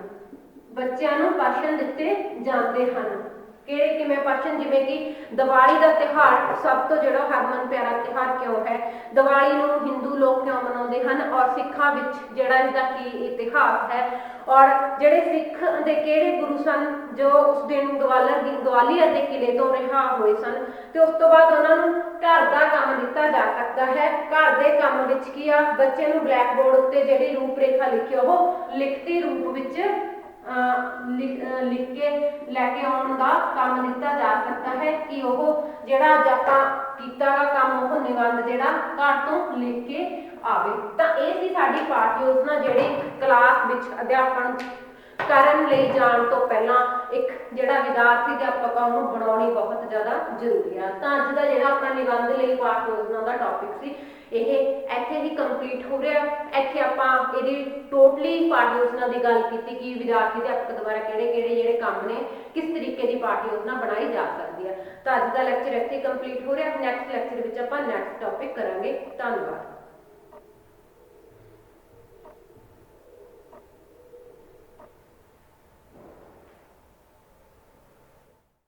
ਬੱਚਿਆਂ ਨੂੰ, ਪ੍ਰਸ਼ਨ ਦਿੱਤੇ ਜਾਂਦੇ ਹਨ। ਕਿਵੇਂ ਪ੍ਰਸ਼ਨ, ਜਿਵੇਂ ਕਿ ਦੀਵਾਲੀ ਦਾ ਤਿਉਹਾਰ ਸਭ ਤੋਂ ਜਿਹੜਾ ਹਰਮਨ ਪਿਆਰਾ ਤਿਉਹਾਰ ਕਿਉਂ ਹੈ, ਦੀਵਾਲੀ ਨੂੰ ਹਿੰਦੂ ਲੋਕ ਕਿਉਂ ਮਨਾਉਂਦੇ ਹਨ, ਔਰ ਸਿੱਖਾਂ ਵਿੱਚ ਜਿਹੜਾ ਇਸਦਾ ਕੀ ਇਤਿਹਾਸ ਹੈ, ਔਰ ਜਿਹੜੇ ਸਿੱਖ ਦੇ ਕਿਹੜੇ ਗੁਰੂ ਸਨ ਜੋ ਉਸ ਦਿਨ ਗਵਾਲੀਅਰ ਦੇ ਕਿਲੇ ਤੋਂ ਰਿਹਾ ਹੋਏ ਸਨ। ਤੇ ਉਸ ਤੋਂ ਬਾਅਦ ਉਹਨਾਂ ਨੂੰ ਘਰ ਦਾ ਕੰਮ ਦਿੱਤਾ ਜਾ ਸਕਦਾ ਹੈ। ਘਰ ਦੇ ਕੰਮ ਵਿੱਚ ਕੀ ਆ, ਬੱਚੇ ਨੂੰ ਬਲੈਕ ਬੋਰਡ ਉੱਤੇ ਜਿਹੜੀ ਰੂਪ ਰੇਖਾ ਲਿਖੀ ਉਹ ਲਿਖਤੀ ਰੂਪ ਵਿੱਚ ਲਿਖ ਕੇ ਲੈ ਕੇ ਆਉਣ ਦਾ ਕੰਮ ਦਿੱਤਾ ਜਾ ਸਕਦਾ ਹੈ ਕਿ ਉਹ ਜਿਹੜਾ ਅੱਜ ਆਪਾਂ ਕੀਤਾ ਗਾ ਕੰਮ ਉਹ ਨਿਬੰਧ ਜਿਹੜਾ ਘਰ ਤੋਂ ਲਿਖ ਕੇ ਆਵੇ। ਤਾਂ ਇਹ ਸੀ ਸਾਡੀ ਪਾਠ ਯੋਜਨਾ ਜਿਹੜੀ ਕਲਾਸ ਵਿੱਚ ਅਧਿਆਪਨ ਕਰਨ ਲਈ ਜਾਣ ਤੋਂ ਪਹਿਲਾਂ ਇੱਕ ਜਿਹੜਾ ਵਿਦਿਆਰਥੀ ਅਧਿਆਪਕ ਆ ਉਹਨੂੰ ਬਣਾਉਣੀ ਬਹੁਤ ਜ਼ਿਆਦਾ ਜ਼ਰੂਰੀ ਆ। ਤਾਂ ਅੱਜ ਦਾ ਜਿਹੜਾ ਆਪਣਾ ਨਿਬੰਧ ਲਈ ਪਾਠ ਯੋਜਨਾ ਦਾ ਟੌਪਿਕ ਸੀ ਇਹ ਇੱਥੇ ਹੀ ਕੰਪਲੀਟ ਹੋ ਰਿਹਾ। ਇੱਥੇ ਆਪਾਂ ਇਹਦੀ ਟੋਟਲੀ ਪਾਠ ਯੋਜਨਾ ਦੀ ਗੱਲ ਕੀਤੀ ਕਿ ਵਿਦਿਆਰਥੀ ਅਧਿਆਪਕ ਦੁਆਰਾ ਕਿਹੜੇ ਜਿਹੜੇ ਕੰਮ ਨੇ, ਕਿਸ ਤਰੀਕੇ ਦੀ ਪਾਠ ਯੋਜਨਾ ਬਣਾਈ ਜਾ ਸਕਦੀ ਹੈ। ਤਾਂ ਅੱਜ ਦਾ ਲੈਕਚਰ ਇੱਥੇ ਕੰਪਲੀਟ ਹੋ ਰਿਹਾ। ਨੈਕਸਟ ਲੈਕਚਰ ਵਿੱਚ ਆਪਾਂ ਨੈਕਸਟ ਟੌਪਿਕ ਕਰਾਂਗੇ। ਧੰਨਵਾਦ।